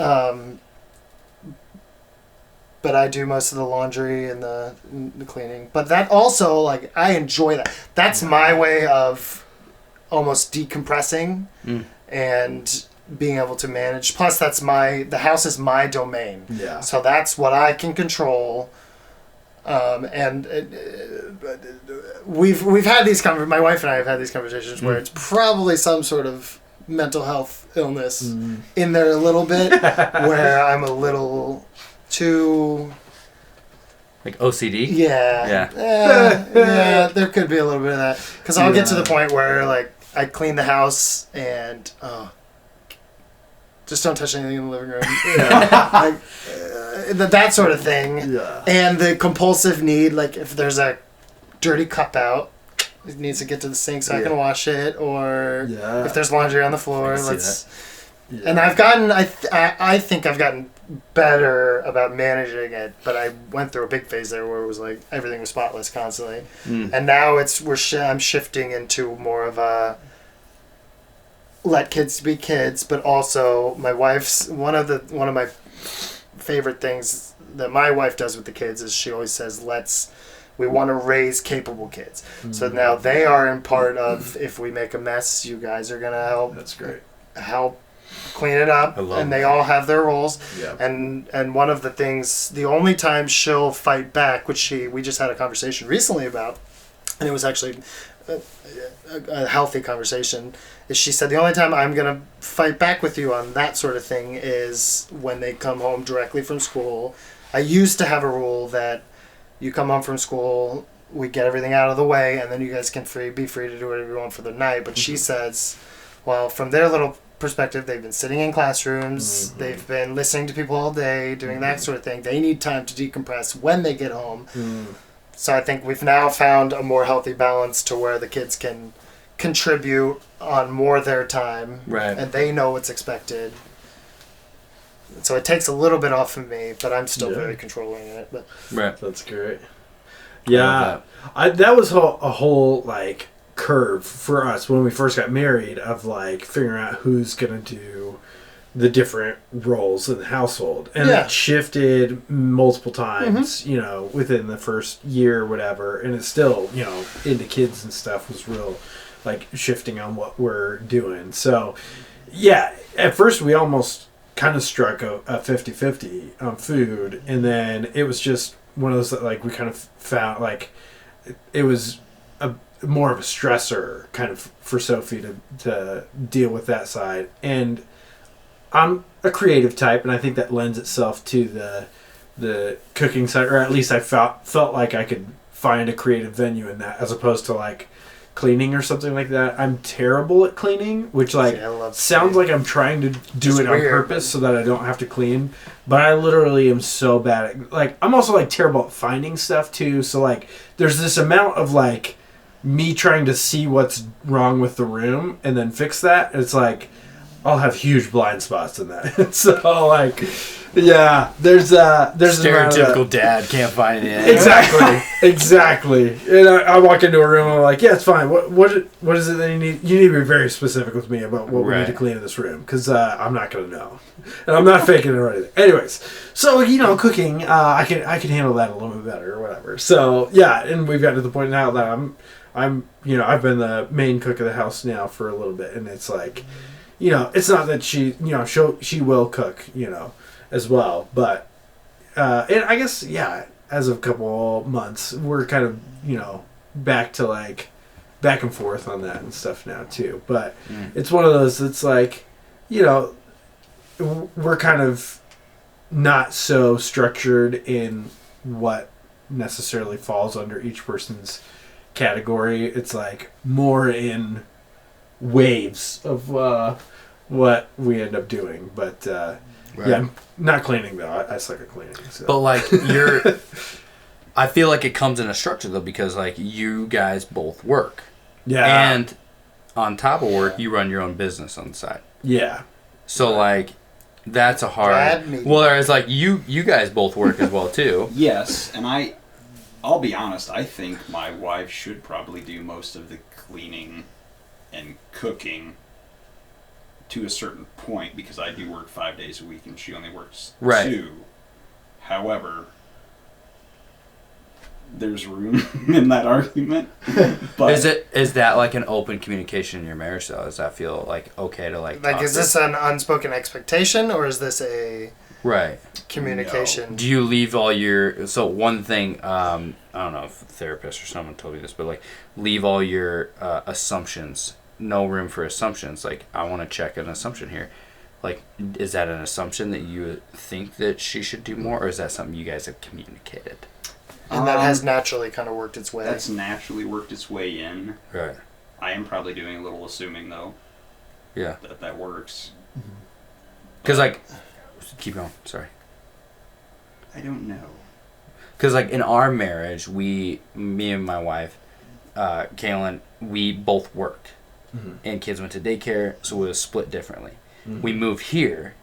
but I do most of the laundry and the cleaning. But that also, like, I enjoy that. That's my way of almost decompressing and being able to manage. Plus, the house is my domain. Yeah. So that's what I can control. We've had these my wife and I have had these conversations where it's probably some sort of mental health illness in there a little bit, where I'm a little too like OCD. Yeah, there could be a little bit of that, because I'll get to the point where like I clean the house and just don't touch anything in the living room. That sort of thing. Yeah. And the compulsive need, like if there's a dirty cup out, it needs to get to the sink so I can wash it, or if there's laundry on the floor, And I've gotten, I think I've gotten better about managing it, but I went through a big phase there where it was like everything was spotless constantly, and now I'm shifting into more of a let kids be kids, but also my wife's one of my favorite things that my wife does with the kids is she always says, we want to raise capable kids. So now they are in part of, if we make a mess, you guys are gonna help. That's great. Help clean it up, and they all have their roles. Yeah. And one of the things, the only time she'll fight back, which we just had a conversation recently about, and it was actually a healthy conversation, is she said the only time I'm gonna fight back with you on that sort of thing is when they come home directly from school. I used to have a rule that you come home from school, we get everything out of the way, and then you guys can be free to do whatever you want for the night. But she says, well, from their little perspective, they've been sitting in classrooms, they've been listening to people all day, doing that sort of thing. They need time to decompress when they get home. So I think we've now found a more healthy balance to where the kids can contribute on more of their time, and they know what's expected. So it takes a little bit off of me, but I'm still very controlling it. But that's great. Yeah, that was a whole like curve for us when we first got married, of like figuring out who's gonna do the different roles in the household, and it shifted multiple times, within the first year or whatever, and it's still, into kids and stuff was real, like shifting on what we're doing. So yeah, at first we almost kind of struck a 50-50 on food, and then it was just one of those that like we kind of found like it was more of a stressor kind of for Sophie to deal with that side. And I'm a creative type, and I think that lends itself to the cooking side, or at least I felt like I could find a creative venue in that, as opposed to like cleaning or something like that. I'm terrible at cleaning, which like sounds like I'm trying to do it on purpose so that I don't have to clean, but I literally am so bad at, like, I'm also like terrible at finding stuff too. So like there's this amount of like me trying to see what's wrong with the room and then fix that. It's like I'll have huge blind spots in that. So like, yeah, there's stereotypical dad can't find it. Exactly. And I walk into a room and I'm like, yeah, it's fine. What is it that you need? You need to be very specific with me about what we need to clean in this room, because I'm not gonna know, and I'm not faking it or anything. Anyways, so cooking, I can handle that a little bit better or whatever. So yeah, and we've gotten to the point now that I'm I've been the main cook of the house now for a little bit, and it's like, it's not that she will cook, as well, but and I guess as of a couple months we're kind of back to like back and forth on that and stuff now too. But it's one of those that's like, we're kind of not so structured in what necessarily falls under each person's category. It's like more in waves of what we end up doing. But yeah, not cleaning though. I suck at cleaning. So. But like I feel like it comes in a structure though, because like you guys both work. Yeah. And on top of work, you run your own business on the side. Yeah. So like that's a hard. Well, it's like you guys both work as well too. Yes, and I'll be honest, I think my wife should probably do most of the cleaning and cooking to a certain point, because I do work 5 days a week and she only works 2. However, there's room in that argument. But is that like an open communication in your marriage though? Does that feel like okay to like is this an unspoken expectation, or is this a communication? No. Do you leave all your one thing, I don't know if a therapist or someone told you this, but like leave all your assumptions, no room for assumptions. Like, I want to check an assumption here. Like, is that an assumption that you think that she should do more, or is that something you guys have communicated? And that has naturally kind of worked its way. That's naturally worked its way in. Right. I am probably doing a little assuming, though. Yeah. That works. Because, like, keep going. Sorry. I don't know. Because, like, in our marriage, me and my wife, Kaylin, we both worked. Mm-hmm. And kids went to daycare, so it was split differently. Mm-hmm. We moved here.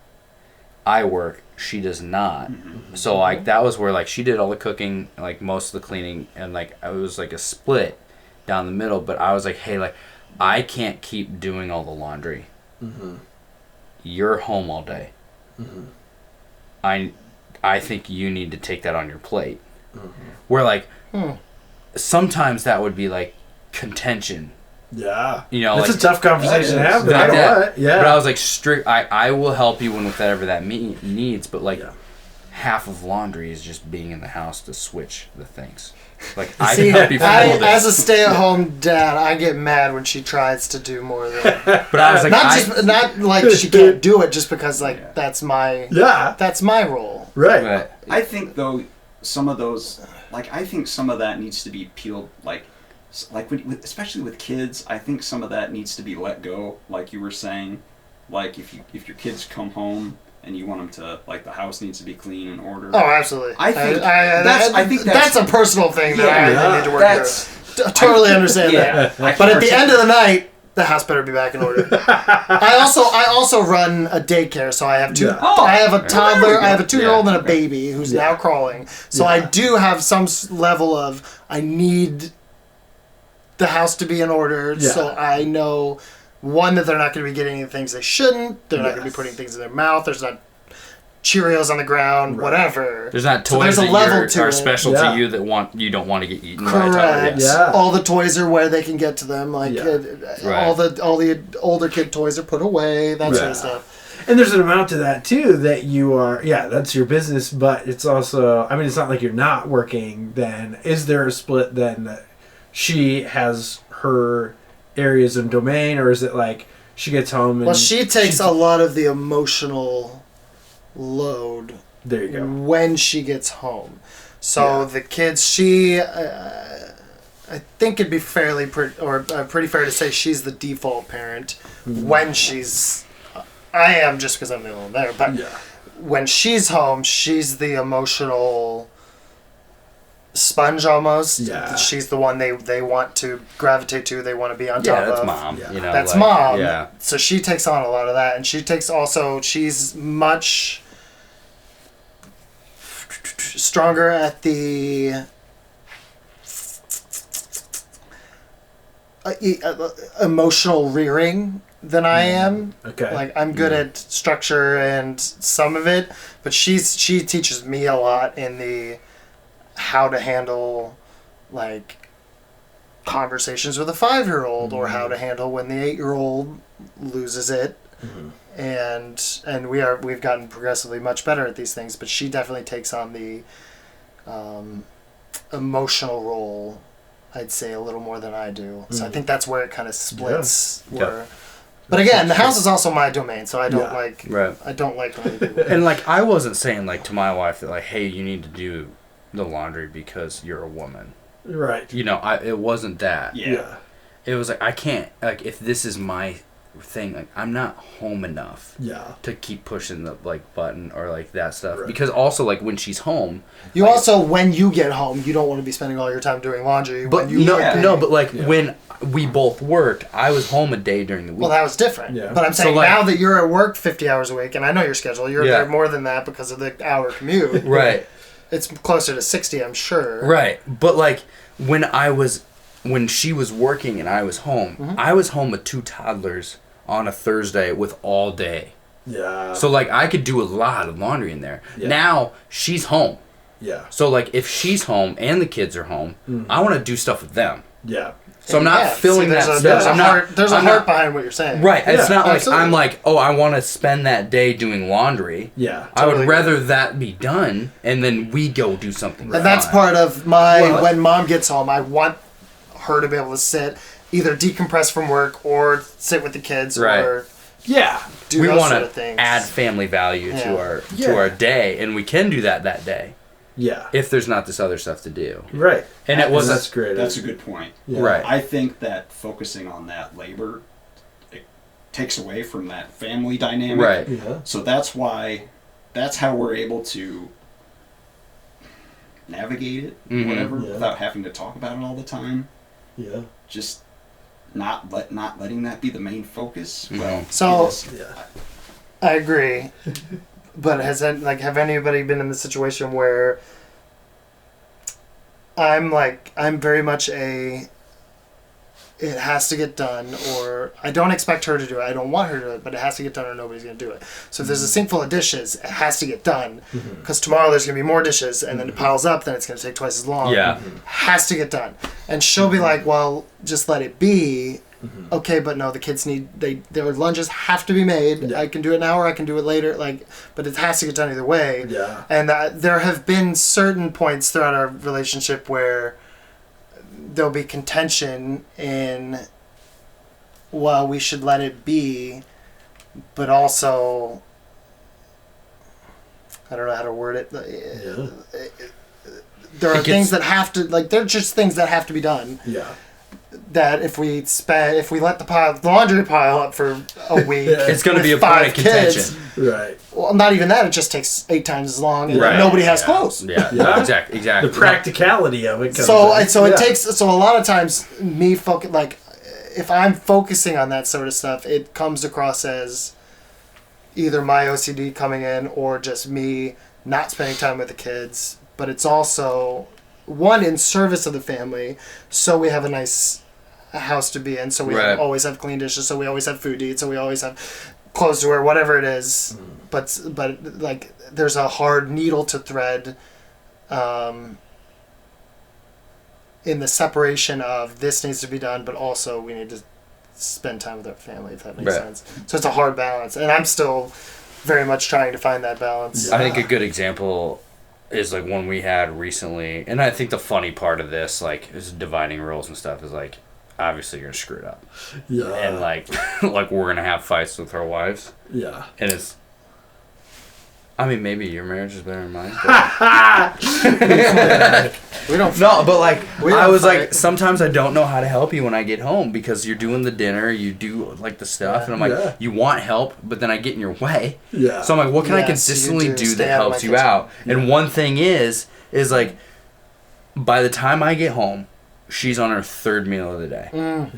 I work. She does not. Mm-hmm. So, like, that was where, like, she did all the cooking, like, most of the cleaning, and, like, it was, like, a split down the middle. But I was like, hey, like, I can't keep doing all the laundry. Mm-hmm. You're home all day. Mm-hmm. I think you need to take that on your plate. Mm-hmm. Where, like, sometimes that would be, like, contention. Yeah. You know, it's like, a tough conversation to have. Like that. Yeah. But I was like, I will help you with whatever that needs, but, like, half of laundry is just being in the house to switch the things. Like, I can help you fold it. As a stay-at-home dad, I get mad when she tries to do more than. But I was like, not like she can't do it, just because, like, that's my role. Right. I think, though, some of those, like, I think some of that needs to be peeled, like especially with kids. I think some of that needs to be let go, like you were saying. Like, if your kids come home and you want them to, like, the house needs to be clean and ordered. Oh, absolutely. I think that's a personal thing that I need to work through. Totally understand that. But at the end of the night, the house better be back in order. I also run a daycare, so I have two. I have a toddler, I have a 2-year-old and a baby who's now crawling. So I do have some level of, I need the house to be in order, so I know, one, that they're not going to be getting any things they shouldn't. They're not going to be putting things in their mouth. There's not Cheerios on the ground, whatever. There's not toys that are special to you that you don't want to get eaten. Correct. By a toddler. Yeah. All the toys are where they can get to them. Like all the older kid toys are put away. That sort of stuff. And there's an amount to that too that you are. Yeah, that's your business, but it's also. I mean, it's not like you're not working. Then is there a split? Then she has her areas and domain, or is it like she gets home and she takes a lot of the emotional load there you go when she gets home. So the kids, I think it'd be pretty fair to say she's the default parent when she's, I am, just because I'm the only one there, but when she's home, she's the emotional sponge almost. She's the one they want to gravitate to, they want to be on top of. That's mom. You know, that's mom. Yeah. So she takes on a lot of that, and she's much stronger at the emotional rearing than I am. Okay. Like, I'm good at structure and some of it, but she teaches me a lot in the how to handle, like, conversations with a 5-year-old or how to handle when the 8-year-old loses it. And we've gotten progressively much better at these things, but she definitely takes on the emotional role, I'd say, a little more than I do. So I think that's where it kind of splits. But again, the house is also my domain, so I don't like I don't like when people. And, like, I wasn't saying, like, to my wife that, like, hey, you need to do the laundry because you're a woman. Right. You know, it wasn't that. Yeah. It was like, I can't, like, if this is my thing, like, I'm not home enough to keep pushing the, like, button or, like, that stuff. Right. Because also, like, when she's home, you also, when you get home, you don't want to be spending all your time doing laundry. But but like when we both worked, I was home a day during the week. Well, that was different. But I'm saying, now that you're at work 50 hours a week, and I know your schedule, you're there more than that because of the hour commute. Right. It's closer to 60, I'm sure. Right. But like when she was working and I was home, I was home with 2 toddlers on a Thursday with all day. Yeah. So like I could do a lot of laundry in there. Yeah. Now she's home. Yeah. So like if she's home and the kids are home, I want to do stuff with them. Yeah. So I'm not filling that space. There's I'm a not. There's a heart behind what you're saying. Right. It's Yeah, not like absolutely. I'm like, oh, I want to spend that day doing laundry. Yeah. I would Totally. rather that be done and then we go do something. And that's fun. part of my, Well, when mom gets home, I want her to be able to sit, either decompress from work or sit with the kids Right. or Yeah. do we those want sort of to things. add family value Yeah. to our day, and we can do that day Yeah. if there's not this other stuff to do. Right. And it was That's great. That's a good point. Yeah. Right. I think that focusing on that labor it takes away from that family dynamic. right. Yeah. So that's how we're able to navigate it, Mhm. whatever, Yeah. without having to talk about it all the time. Yeah. Just not letting that be the main focus. Mhm. Well, So- it is. Yeah. I agree. But have anybody been in the situation where I'm very much it has to get done, or I don't expect her to do it. I don't want her to do it, but it has to get done or nobody's going to do it. So if there's a sink full of dishes, it has to get done. Because tomorrow there's going to be more dishes, and then it piles up, then it's going to take twice as long. Yeah. Has to get done. And she'll be like, well, just let it be. Okay, but no, the kids their lunches have to be made. Yeah. I can do it now or I can do it later. But it has to get done either way. Yeah. And there have been certain points throughout our relationship where there'll be contention in, well, we should let it be, but also, I don't know how to word it. Yeah. There are It gets- things that have to, they're just things that have to be done. Yeah. That if we let the laundry pile up for a week, Yeah. It's going to with be a 5 point of contention. kids, Right. well, not even that. It just takes 8 times as long, and Right. nobody has Yeah. clothes. Yeah. Yeah. Exactly. The practicality of it. Comes So in. it Yeah. takes so a lot of times me if I'm focusing on that sort of stuff, it comes across as either my OCD coming in or just me not spending time with the kids. But it's also one in service of the family, so we have a nice house to be in, so we Right. always have clean dishes, so we always have food to eat, so we always have clothes to wear, whatever it is. But there's a hard needle to thread in the separation of this needs to be done, but also we need to spend time with our family, if that makes Right. sense. So it's a hard balance, and I'm still very much trying to find that balance. I think a good example is like one we had recently, and I think the funny part of this, like, is dividing roles and stuff, is like, obviously you're gonna screw it up, Yeah. and like, like we're gonna have fights with our wives, Yeah. and it's. I mean, maybe your marriage is better than mine. But We don't. no, but like, We I don't was like, fight. sometimes I don't know how to help you when I get home because you're doing the dinner, you do like the stuff, and I'm like, Yeah. you want help, but then I get in your way. Yeah. So I'm like, what can I Yes, consistently you do. do Stay that out of helps my you kitchen. out? And one thing is like, by the time I get home, she's on her 3rd meal of the day,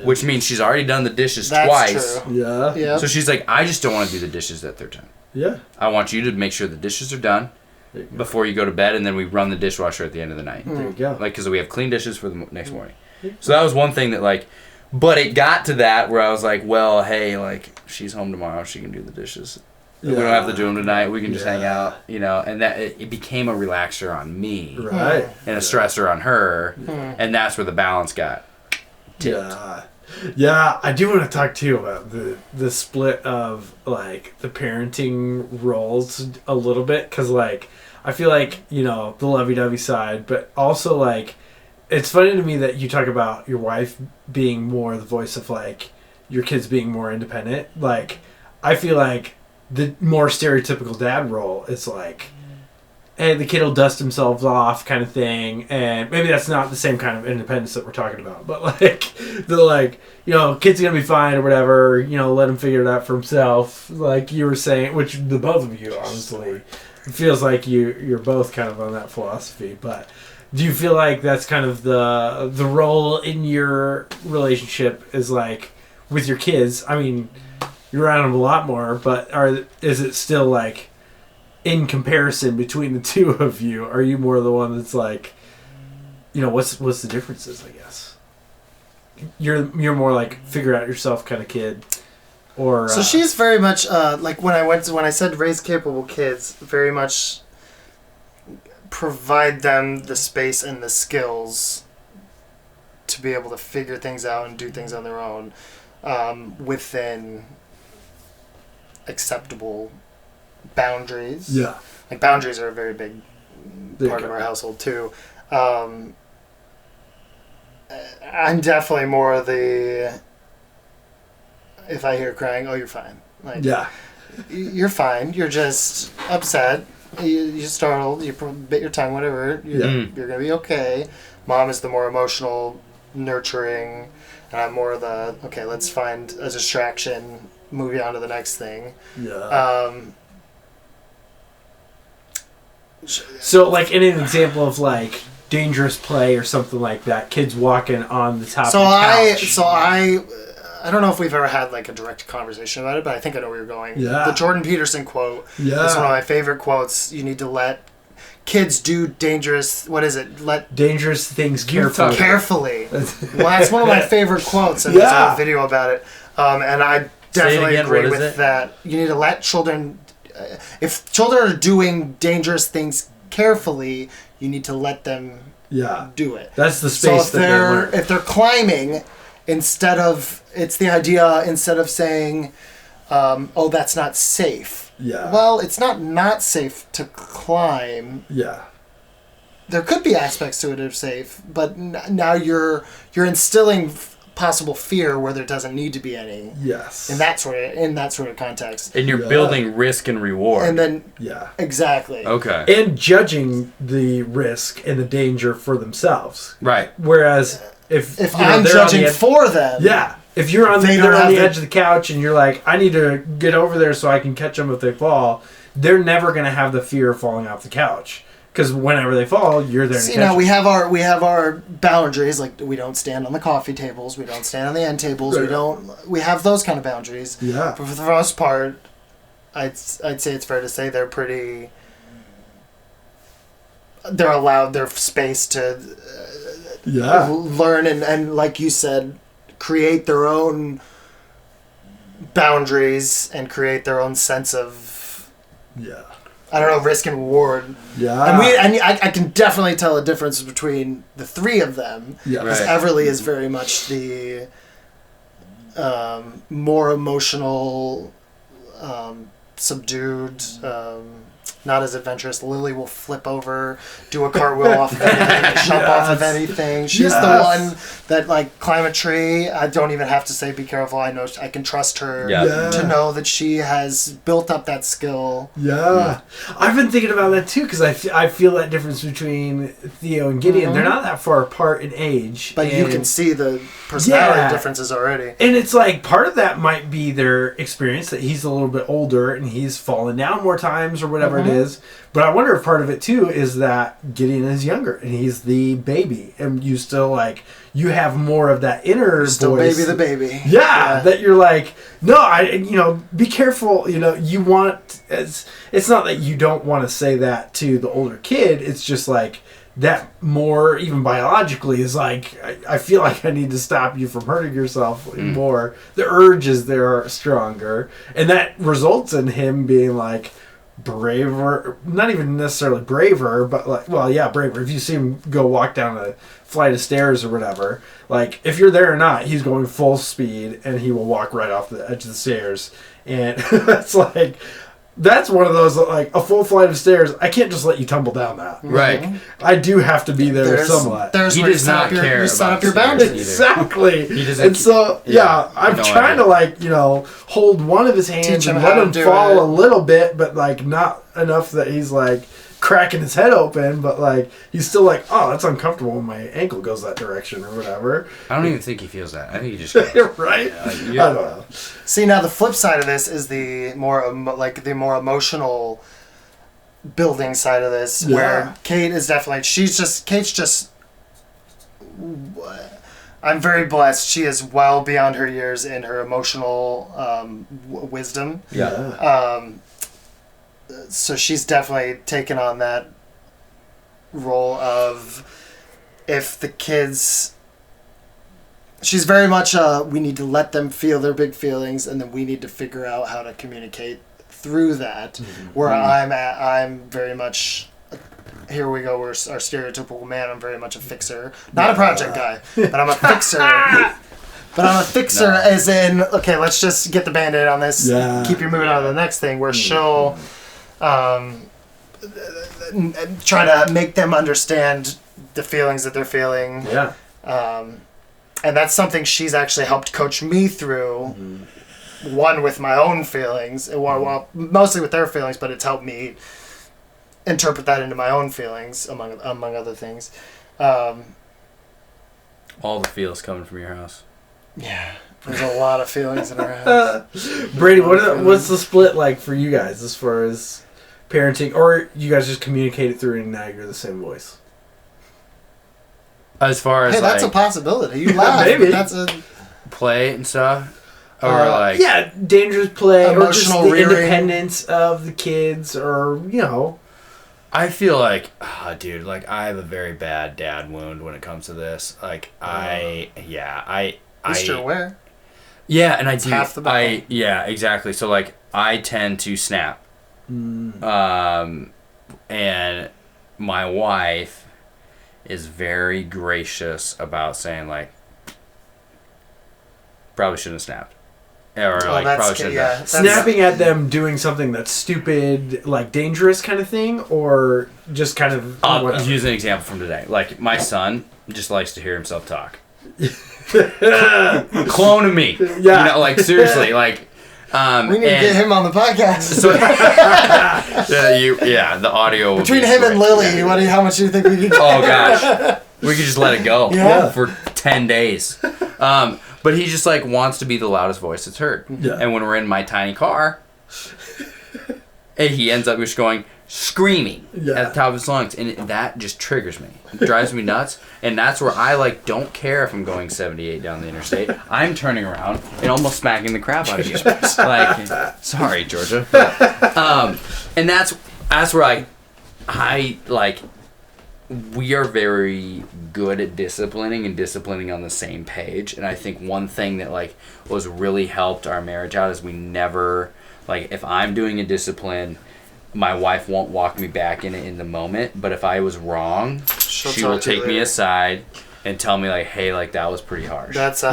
which means she's already done the dishes That's twice. true. Yeah. Yeah. So she's like, I just don't want to do the dishes that 3rd time. Yeah. I want you to make sure the dishes are done There you go. before you go to bed, and then we run the dishwasher at the end of the night. There you go. Like, because we have clean dishes for the next morning. So that was one thing that, like, but it got to that where I was like, well, hey, like, she's home tomorrow, she can do the dishes. We don't have to do them tonight, we can just hang Yeah. out, you know, and that it became a relaxer on me Right. and a stressor on her, and that's where the balance got tipped. Yeah. Yeah, I do want to talk to you about the split of like the parenting roles a little bit, because like I feel like, you know, the lovey-dovey side, but also like it's funny to me that you talk about your wife being more the voice of like your kids being more independent. Like I feel like the more stereotypical dad role is like, hey, the kid will dust himself off kind of thing, and maybe that's not the same kind of independence that we're talking about, but like the like, you know, kid's gonna be fine or whatever, you know, let him figure it out for himself, like you were saying, which the both of you honestly, it feels like you're both kind of on that philosophy. But do you feel like that's kind of the role in your relationship is like with your kids? I mean, you're around them a lot more, but is it still like in comparison between the two of you, are you more the one that's like, what's the differences? I guess you're more like figure out yourself kind of kid, or so she's very much like when I said raise capable kids, very much provide them the space and the skills to be able to figure things out and do things on their own within acceptable boundaries. Yeah. Like boundaries are a very big part of our household too. I'm definitely more of the if I hear crying, oh, you're fine. Like, yeah. You're fine. You're just upset. You startled. You bit your tongue. Whatever. You're gonna be okay. Mom is the more emotional, nurturing, and I'm more of the okay. Let's find a distraction. Move on to the next thing. Yeah. So, like, in an example of like dangerous play or something like that, kids walking on the top of the couch. I don't know if we've ever had like a direct conversation about it, but I think I know where you're going. Yeah. The Jordan Peterson quote is one of my favorite quotes. You need to let kids do dangerous. What is it? Let dangerous things carefully. Carefully. Well, that's one of my favorite quotes, and there's a whole video about it. And I definitely agree with that. You need to let children. If children are doing dangerous things carefully, you need to let them do it. That's the space so if they're climbing, instead of saying, oh, that's not safe. Yeah. Well, it's not safe to climb. Yeah. There could be aspects to it that are safe, but now you're instilling possible fear where there doesn't need to be any. Yes. In that sort of context. And you're building risk and reward. And then exactly. Okay. And judging the risk and the danger for themselves. Right. Whereas if I'm judging for them. Yeah. If you're on the edge of the couch and you're like, I need to get over there so I can catch them if they fall, they're never going to have the fear of falling off the couch. Because whenever they fall, you're there to catch them. We have our boundaries. Like, we don't stand on the coffee tables. We don't stand on the end tables. Right. We have those kind of boundaries. Yeah. But for the most part, I'd say it's fair to say they're pretty... They're allowed their space to learn and, like you said, create their own boundaries and create their own sense of... I don't know, risk and reward. Yeah. And I can definitely tell a difference between the three of them. Yeah. Because Everly is very much the more emotional, subdued, not as adventurous. Lily will flip over, do a cartwheel off of anything, jump off of anything. She's the one that, like, climb a tree. I don't even have to say be careful. I know I can trust her to know that she has built up that skill. Yeah. I've been thinking about that too, because I feel that difference between Theo and Gideon. They're not that far apart in age. But you can see the personality differences already. And it's like part of that might be their experience that he's a little bit older and he's fallen down more times or whatever it is. But I wonder if part of it too is that Gideon is younger and he's the baby, and you still you have more of that inner still voice. Baby the baby. Yeah, that you're like, no, be careful. You want it's not that you don't want to say that to the older kid. It's just like that more, even biologically, is like, I feel like I need to stop you from hurting yourself more. The urges there are stronger, and that results in him being like braver, not even necessarily braver, but like, well, yeah, braver. If you see him go walk down a flight of stairs or whatever, like, if you're there or not, he's going full speed and he will walk right off the edge of the stairs. And that's one of those, like, a full flight of stairs, I can't just let you tumble down that. Right. I do have to be there somewhat. He does not care. You set up your boundaries. Exactly. And so, I'm trying to, hold one of his hands and let him fall a little bit, but, like, not enough that he's, like, cracking his head open, but, like, he's still like, oh, that's uncomfortable when my ankle goes that direction or whatever. I don't even think he feels that. I think he just goes. Right? I don't know. See, now the flip side of this is the more emotional building side of this, where Kate is definitely, Kate's just, I'm very blessed. She is well beyond her years in her emotional wisdom. Yeah. so she's definitely taken on that role of if the kids. She's very much we need to let them feel their big feelings, and then we need to figure out how to communicate through that. Where I'm very much. Here we go. We're our stereotypical man. I'm very much a fixer, not a project guy, but I'm a fixer. But I'm a fixer, as in, okay, let's just get the Band-Aid on this. Yeah. Keep you moving on to the next thing. Where she'll try to make them understand the feelings that they're feeling. Yeah. And that's something she's actually helped coach me through. One, with my own feelings, well, mostly with their feelings, but it's helped me interpret that into my own feelings, among other things. All the feels coming from your house. Yeah, there's a lot of feelings in our house. Brady, what's the split like for you guys as far as parenting, or you guys just communicate it through and now you're the same voice? As far as that's a possibility. You laugh, maybe that's a play and stuff, or dangerous play, emotional or just the rearing. independence of the kids, or I feel like, dude, like I have a very bad dad wound when it comes to this. Like At least you're aware. Yeah, and I That's do. half the battle. Yeah, exactly. So like I tend to snap, and my wife is very gracious about saying like, probably shouldn't have snapped. Or probably shouldn't have. Snapping at them doing something that's stupid, like dangerous kind of thing, or just kind of I'll use an example from today. Like my son just likes to hear himself talk. Clone of me. Yeah. Like seriously, like we need to get him on the podcast. So, the audio between him and Lily. How much do you think we could? Oh gosh, we could just let it go for 10 days. But he just like wants to be the loudest voice that's heard. Yeah. And when we're in my tiny car, he ends up just going screaming at the top of his lungs, and that just triggers me. It drives me nuts, and that's where I like don't care if I'm going 78 down the interstate. I'm turning around and almost smacking the crap out of you. Like, sorry, Georgia. But, and that's where I like. We are very good at disciplining on the same page, and I think one thing that like was really helped our marriage out is we never like if I'm doing a discipline, my wife won't walk me back in it in the moment, but if I was wrong, she will take me aside and tell me like, hey, like that was pretty harsh. That's a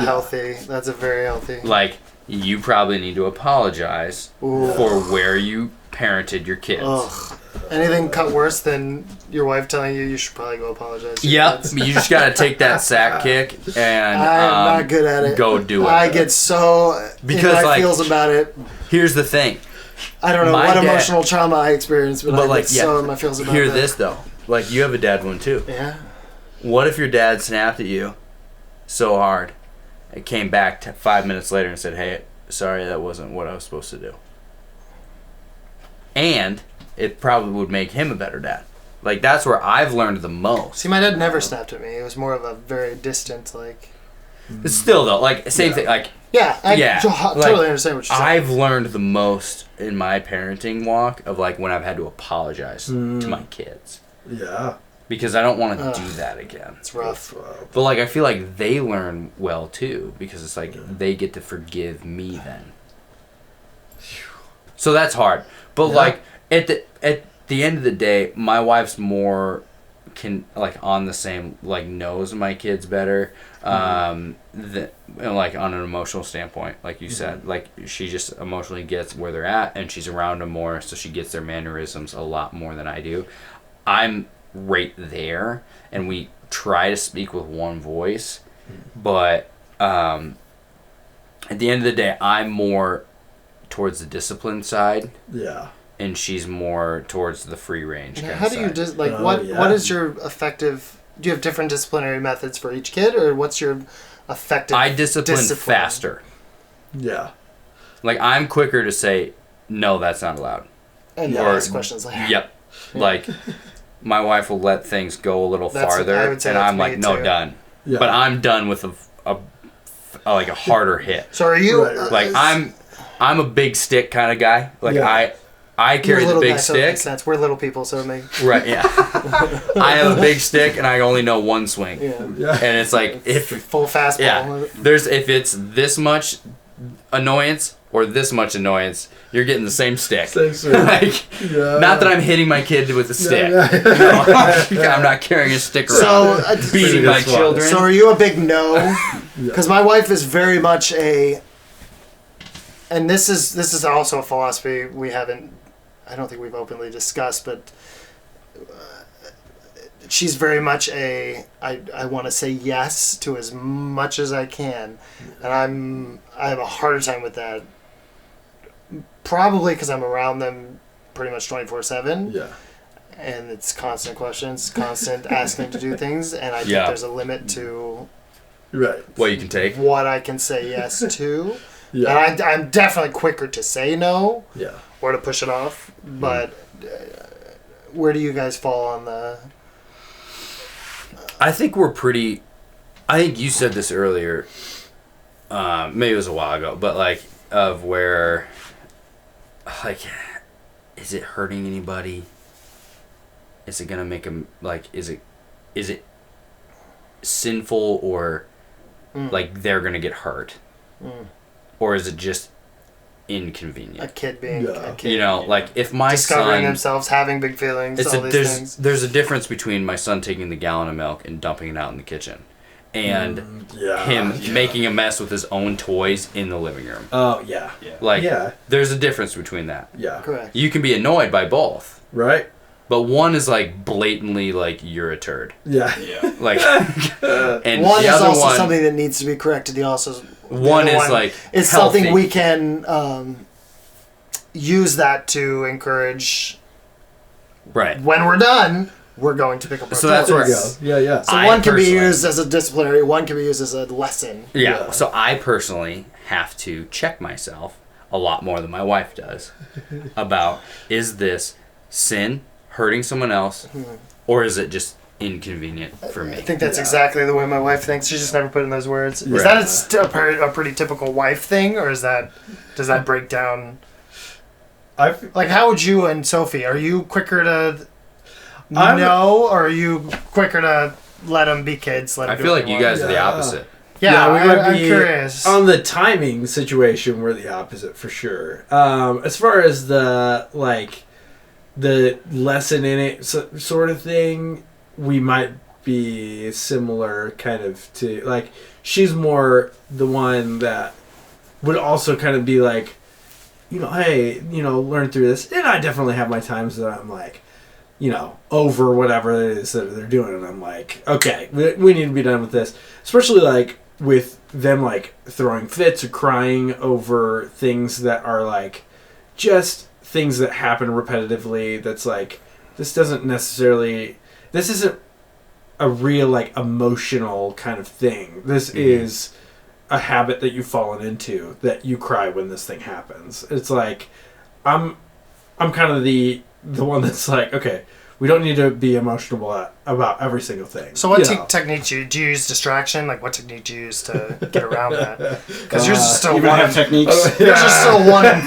very healthy. Like you probably need to apologize for where you parented your kids. Ugh. Anything cut worse than your wife telling you should probably go apologize to your kids? You just gotta take that sack kick and I'm not good at it. Go do it. I get so in my feels about it. Here's the thing. I don't know what emotional trauma I experienced, but I get so in my feels about it. Hear this though. Like you have a dad wound too. Yeah. What if your dad snapped at you so hard, it came back 5 minutes later and said, "Hey, sorry, that wasn't what I was supposed to do." And it probably would make him a better dad. Like that's where I've learned the most. See, my dad never snapped at me. It was more of a very distant like. But still though, like same thing. Like I totally understand what you're saying. I've learned the most in my parenting walk of like when I've had to apologize to my kids. Yeah. Because I don't want to do that again. It's rough. But like I feel like they learn well too because it's like they get to forgive me then. So that's hard. But like at the end of the day, my wife's more on the same like knows my kids better. Like on an emotional standpoint, like you said, like she just emotionally gets where they're at and she's around them more, so she gets their mannerisms a lot more than I do. I'm right there and we try to speak with one voice, but at the end of the day I'm more towards the discipline side. Yeah. And she's more towards the free range kind How of do side. you what is your effective? Do you have different disciplinary methods for each kid, or what's your effective? I discipline faster. Yeah. Like I'm quicker to say no, that's not allowed. And ask questions later. Yep. Like my wife will let things go a little farther, and I'm like, no, done. Yeah. But I'm done with a harder hit. So are you like I'm a big stick kind of guy. Like I carry the big stick. Sense. We're little people, so it makes Right, yeah. I have a big stick and I only know one swing. yeah. And it's like if Full fastball. yeah, there's if it's this much annoyance or this much annoyance, you're getting the same stick. Same swing. Like, Yeah. not that I'm hitting my kid with a stick. No, I'm not carrying a stick around. So, beating my children. So are you a big no? Because my wife is very much a, and this is also a philosophy I don't think we've openly discussed, but she's very much I want to say yes to as much as I can, and I have a harder time with that. Probably because I'm around them pretty much 24/7. Yeah. And it's constant questions, constant asking to do things, and I think there's a limit to Right. what you can take. what I can say yes to. Yeah. And I'm definitely quicker to say no Yeah. or to push it off. But where do you guys fall on the... I think we're pretty. I think you said this earlier. Maybe it was a while ago, but like of where, like, is it hurting anybody? Is it gonna make them like? Is it sinful or like they're gonna get hurt, or is it just inconvenient? A kid being a kid. You know, like if my Discovering son, themselves, having big feelings, all these things. there's a difference between my son taking the gallon of milk and dumping it out in the kitchen, and him making a mess with his own toys in the living room. Oh yeah. Like there's a difference between that. Yeah. Correct. You can be annoyed by both, Right. but one is like blatantly like you're a turd. Yeah. Yeah. Like, and One the is other also one, something that needs to be corrected. The one is like it's healthy. something we can use that to encourage. Right. When we're done, we're going to pick up our So that's where toys. Yeah. Yeah. So I one can be personally- used as a disciplinary, one can be used as a lesson. Yeah. So I personally have to check myself a lot more than my wife does about is this sin, hurting someone else, or is it just inconvenient for me? I think that's exactly the way my wife thinks. She's just never put in those words. Is Right. that a pretty typical wife thing, or does that break down? Like, how would you and Sophie? Are you quicker to no, or are you quicker to let them be kids? I feel like you guys are the opposite. Yeah, I'm be curious. on the timing situation. We're the opposite for sure. As far as the lesson in it sort of thing, we might be similar kind of to like she's more the one that would also kind of be like, you know, hey, you know, learn through this. And I definitely have my times that I'm like, you know, over whatever it is that they're doing, and I'm like, okay, we need to be done with this. Especially like with them like throwing fits or crying over things that are like just things that happen repetitively. That's like this isn't a real like emotional kind of thing. This is a habit that you've fallen into, that you cry when this thing happens. It's like I'm kind of the one that's like, okay, we don't need to be emotional about every single thing. So what technique do you use? Distraction? Like what technique do you use to get around that? Because yours is still You have techniques. Yours is still 1 and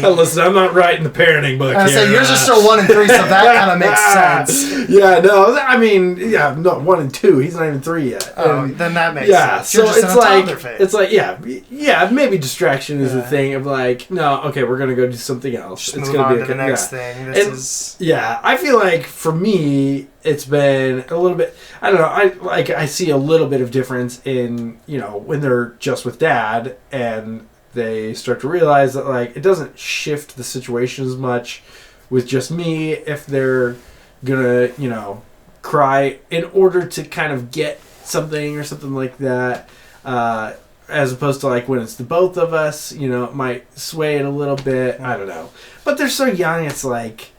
3. Listen, I'm not writing the parenting book I here. say yours is still 1 and 3, so that kind of makes sense. Yeah, no, I mean, yeah, no, 1 and 2. He's not even 3 yet. Oh, And, then that makes yeah, sense. You're so just it's in a like toddler phase. it's like yeah, maybe distraction is the thing of like, no, okay, we're gonna go do something else. Just it's move gonna on be to the next thing. This And- is Yeah, I feel like for me, it's been a little bit. I don't know. I see a little bit of difference in, you know, when they're just with dad and they start to realize that like it doesn't shift the situation as much with just me if they're gonna, you know, cry in order to kind of get something or something like that. As opposed to like when it's the both of us, you know, it might sway it a little bit. I don't know. But they're so young, it's like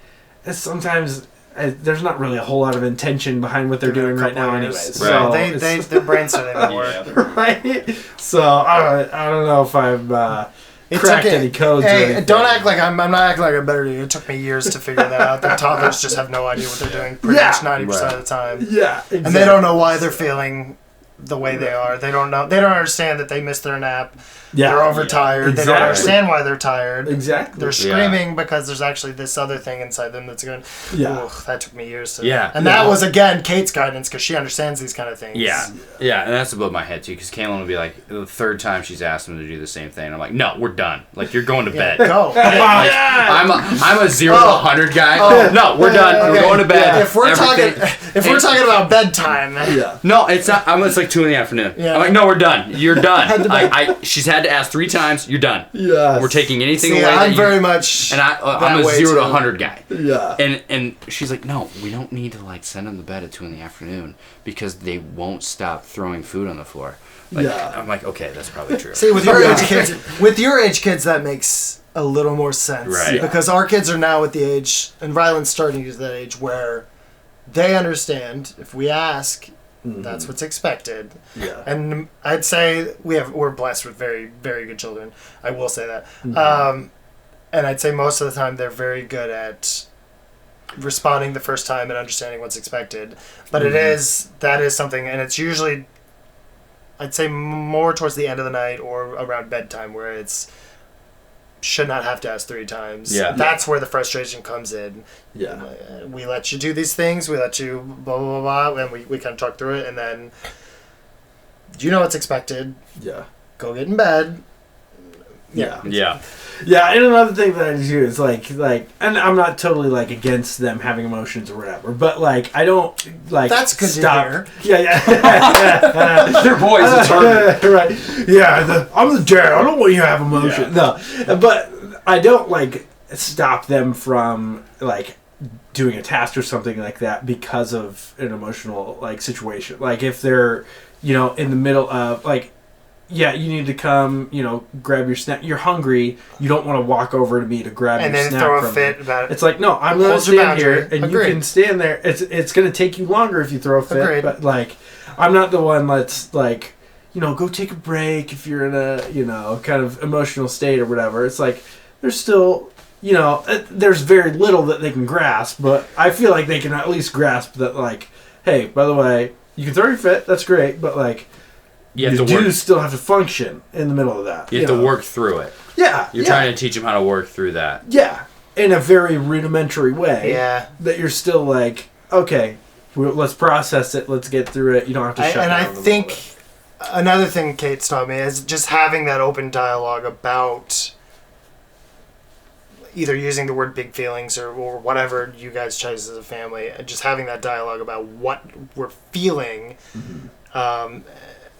sometimes there's not really a whole lot of intention behind what they're doing right now anyways. Right. So their brains don't even work. Right? So I don't know if I've cracked any codes or anything. Don't act like I'm not acting like I'm better than you. It took me years to figure that out. The toddlers just have no idea what they're doing pretty much 90% of the time. Yeah, exactly. And they don't know why they're feeling the way they are. They don't know. They don't understand that they missed their nap. Yeah. They're overtired. Yeah. They don't Exactly. understand why they're tired. Exactly. They're screaming because there's actually this other thing inside them that's going. Yeah. Ooh, that took me years to. Yeah. And that was again Kate's guidance because she understands these kind of things. Yeah, and that's above my head too. Because Kaylin will be like, the third time she's asked him to do the same thing, I'm like, no, we're done. Like you're going to bed. Go. Like, I'm a 0 to 100 guy. No, we're done. We're Okay. going to bed. If we're talking about bedtime. Yeah. No, it's not. It's like 2 in the afternoon. Yeah. I'm like, no, we're done. You're done. She's had to ask 3 times. You're done. Yes. We're taking anything See, away. I'm very much. And I'm that a way 0 to too. 100 guy. Yeah. And she's like, no, we don't need to like send them to bed at 2 in the afternoon because they won't stop throwing food on the floor. Like, Yeah. I'm like, okay, that's probably true. See, with your age kids, that makes a little more sense. Right. Yeah. Because our kids are now at the age, and Ryland's starting to get to that age where they understand if we ask, that's what's expected. Yeah. And I'd say we're blessed with very, very good children. I will say that. And I'd say most of the time they're very good at responding the first time and understanding what's expected. But that is something, and it's usually, I'd say more towards the end of the night or around bedtime where it's should not have to ask 3 times. Yeah. That's where the frustration comes in. Yeah. We let you do these things, we let you blah, blah, blah, blah, and we kind of talk through it, and then you know what's expected. Yeah. Go get in bed. Yeah. Yeah. Yeah, and another thing that I do is like, and I'm not totally like against them having emotions or whatever, but like I don't like That's good stop. to Yeah, yeah. They're boys. It's hard. Right. Yeah, I'm the dad. I don't want you to have emotion. No, but I don't like stop them from like doing a task or something like that because of an emotional like situation. Like if they're in the middle of like. Yeah, you need to come, grab your snack. You're hungry. You don't want to walk over to me to grab And your then snack throw a from fit me. about it. It's like, no, I'm going to Hold your stand here, boundary. and you Agreed. can stand there. It's going to take you longer if you throw a fit. Agreed. But, like, I'm not the one that's, like, go take a break if you're in a, kind of emotional state or whatever. It's like, there's still, there's very little that they can grasp, but I feel like they can at least grasp that, like, hey, by the way, you can throw your fit. That's great. But, like, you still have to function in the middle of that. You have to work through it. Yeah. You're trying to teach them how to work through that. Yeah. In a very rudimentary way. Yeah. That you're still like, okay, let's process it. Let's get through it. You don't have to shut down. And I in the think middle of another thing Kate's taught me is just having that open dialogue about either using the word big feelings or whatever you guys chose as a family, and just having that dialogue about what we're feeling.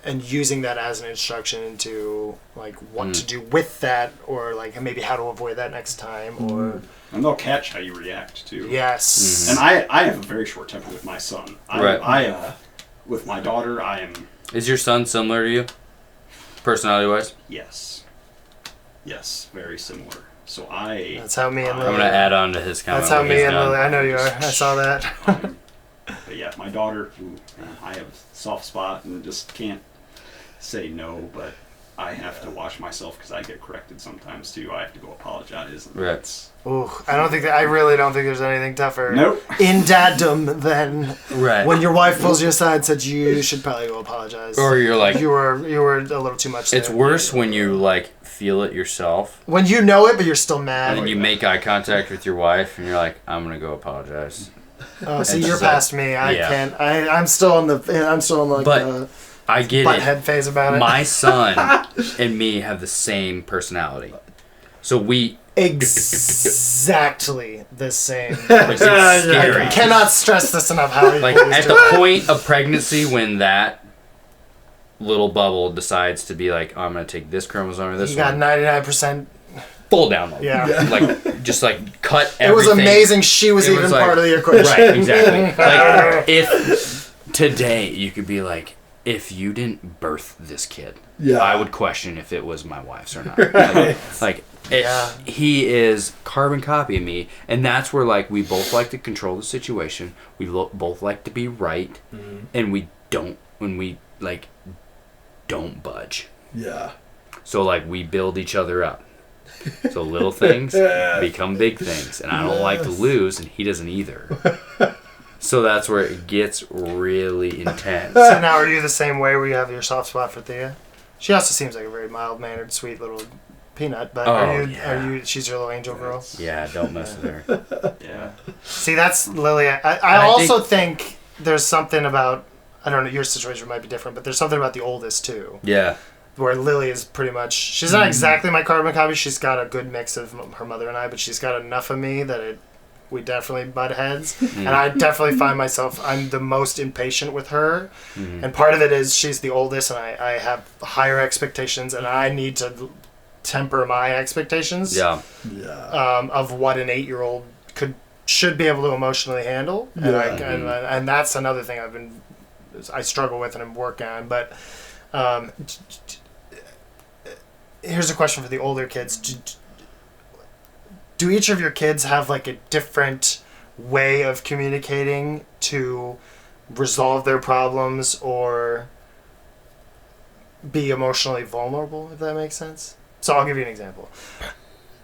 And using that as an instruction into like what to do with that, or like maybe how to avoid that next time, or And they'll catch how you react too. yes. And I have a very short temper with my son. Right. With my daughter, I am. Is your son similar to you, personality-wise? Yes, very similar. So I. That's how me and I'm Lily. gonna add on to his comment. That's how when me he's and done. Lily. I know you are. I saw that. But yeah, my daughter, who I have a soft spot and just can't say no, but I have to watch myself because I get corrected sometimes too. I have to go apologize. And Right. that's- Ooh, I really don't think there's anything tougher Nope. in daddom than Right. when your wife pulls you aside and says you should probably go apologize. Or you're like, you were a little too much. it's there. worse when you like feel it yourself, when you know it, but you're still mad. and then you make eye contact with your wife, and you're like, I'm gonna go apologize. Oh, see, And you're she's like, past me. I yeah. can't. I'm still in like But the I get butthead it. phase about it. My son and me have the same personality, so we exactly the same. it's scary. I cannot stress this enough. How Like at the point of pregnancy when that little bubble decides to be like, oh, I'm gonna take this chromosome or this you got one, 99%. full download. Yeah. Like just like cut everything. It was amazing. She was It even was like- part of the equation. Right, exactly. Like if today you could be like, if you didn't birth this kid, Yeah. I would question if it was my wife's or not. He is carbon copy of me, and that's where like we both like to control the situation. We both like to be right, and we don't don't budge. Yeah. So like we build each other up. So little things become big things, and I don't like to lose, and he doesn't either. So that's where it gets really intense. So now, are you the same way where you have your soft spot for Thea? She also seems like a very mild-mannered, sweet little peanut. But are you? She's your little angel girl. Yeah, don't mess with her. Yeah. See, that's Lily. I also think there's something about. I don't know. Your situation might be different, but there's something about the oldest too. Yeah. Where Lily is pretty much. She's not exactly my carbon copy. She's got a good mix of her mother and I, but she's got enough of me that we definitely butt heads. And I definitely find myself, I'm the most impatient with her. And part of it is she's the oldest and I have higher expectations and I need to temper my expectations of what an 8-year-old should be able to emotionally handle. And that's another thing I struggle with and I'm working on. But here's a question for the older kids. Do each of your kids have like a different way of communicating to resolve their problems or be emotionally vulnerable, if that makes sense? So I'll give you an example.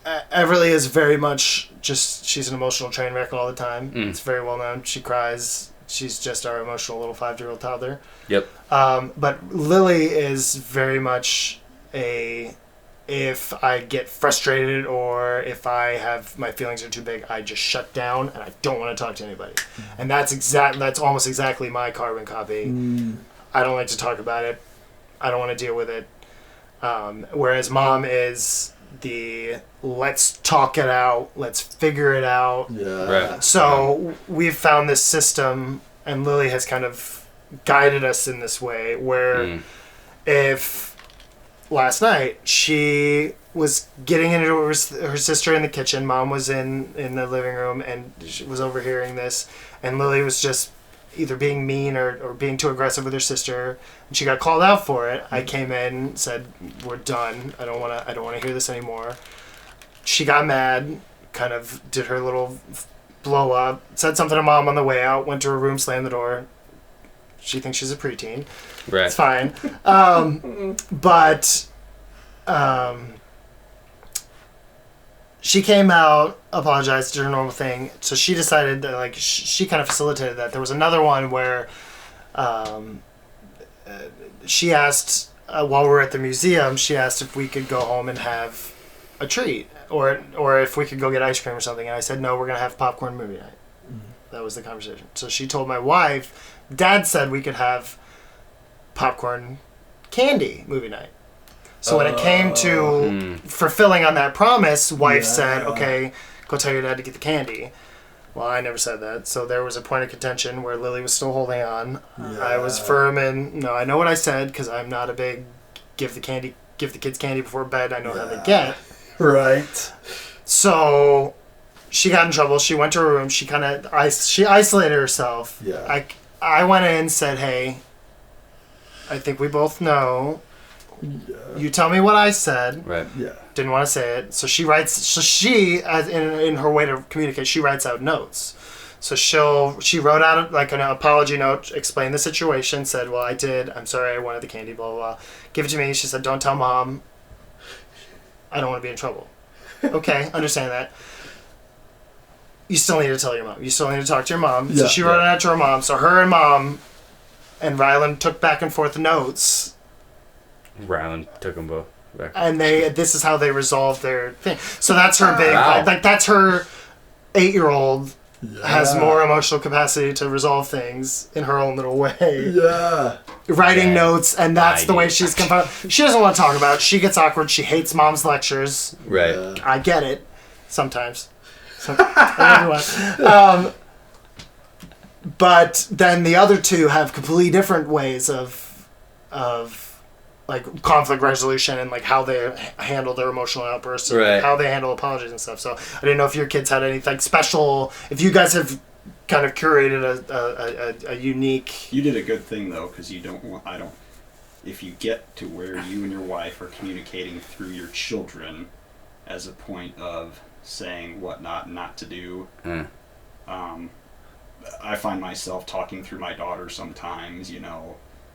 Everly is very much she's an emotional train wreck all the time. It's very well known. She cries. She's just our emotional little 5-year-old toddler. Yep. But Lily is very much if I get frustrated or if my feelings are too big, I just shut down and I don't want to talk to anybody. And that's almost exactly my carbon copy. I don't like to talk about it. I don't want to deal with it. Whereas mom is let's talk it out, let's figure it out. Yeah. Right. So we've found this system and Lily has kind of guided us in this way where if last night she was getting into her sister in the kitchen, mom was in the living room and she was overhearing this and Lily was just either being mean or being too aggressive with her sister and she got called out for it. I came in, said we're done, I don't want to hear this anymore. She got mad, kind of did her little blow up, said something to mom on the way out, went to her room, slammed the door. She thinks she's a preteen. Right. It's fine. But she came out, apologized, did her normal thing. So she decided that, she kind of facilitated that. There was another one where she asked, while we were at the museum, she asked if we could go home and have a treat. Or if we could go get ice cream or something. And I said, no, we're going to have popcorn movie night. That was the conversation. So she told my wife, Dad said we could have popcorn candy movie night. So when it came to fulfilling on that promise, wife said, okay, go tell your dad to get the candy. Well, I never said that. So there was a point of contention where Lily was still holding on. Yeah. I was firm and, no, I know what I said because I'm not a big give the kids candy before bed. I know how they get. Right. So she got in trouble. She went to her room. She isolated herself. Yeah. I went in and said, hey, I think we both know. Yeah. You tell me what I said. Right. Yeah. Didn't want to say it. So she writes. So she, in her way to communicate, she writes out notes. So she wrote out an apology note, explained the situation, said, well, I did. I'm sorry. I wanted the candy. Blah blah blah. Give it to me. She said, don't tell mom. I don't want to be in trouble. Okay, understand that. You still need to tell your mom. You still need to talk to your mom. So she wrote it out to her mom. So her and mom and Rylan took back and forth notes. Rylan took them both back. And this is how they resolved their thing. So that's her big, that's her 8-year-old has more emotional capacity to resolve things in her own little way. Yeah. Writing notes, and that's the way she's composed. She doesn't want to talk about it. She gets awkward. She hates mom's lectures. Right. I get it. Sometimes. Everyone. But then the other two have completely different ways of conflict resolution and how they handle their emotional outbursts and how they handle apologies and stuff. So I didn't know if your kids had anything special. If you guys have kind of curated a unique. You did a good thing though, because if you get to where you and your wife are communicating through your children as a point of saying what not to do. I find myself talking through my daughter sometimes,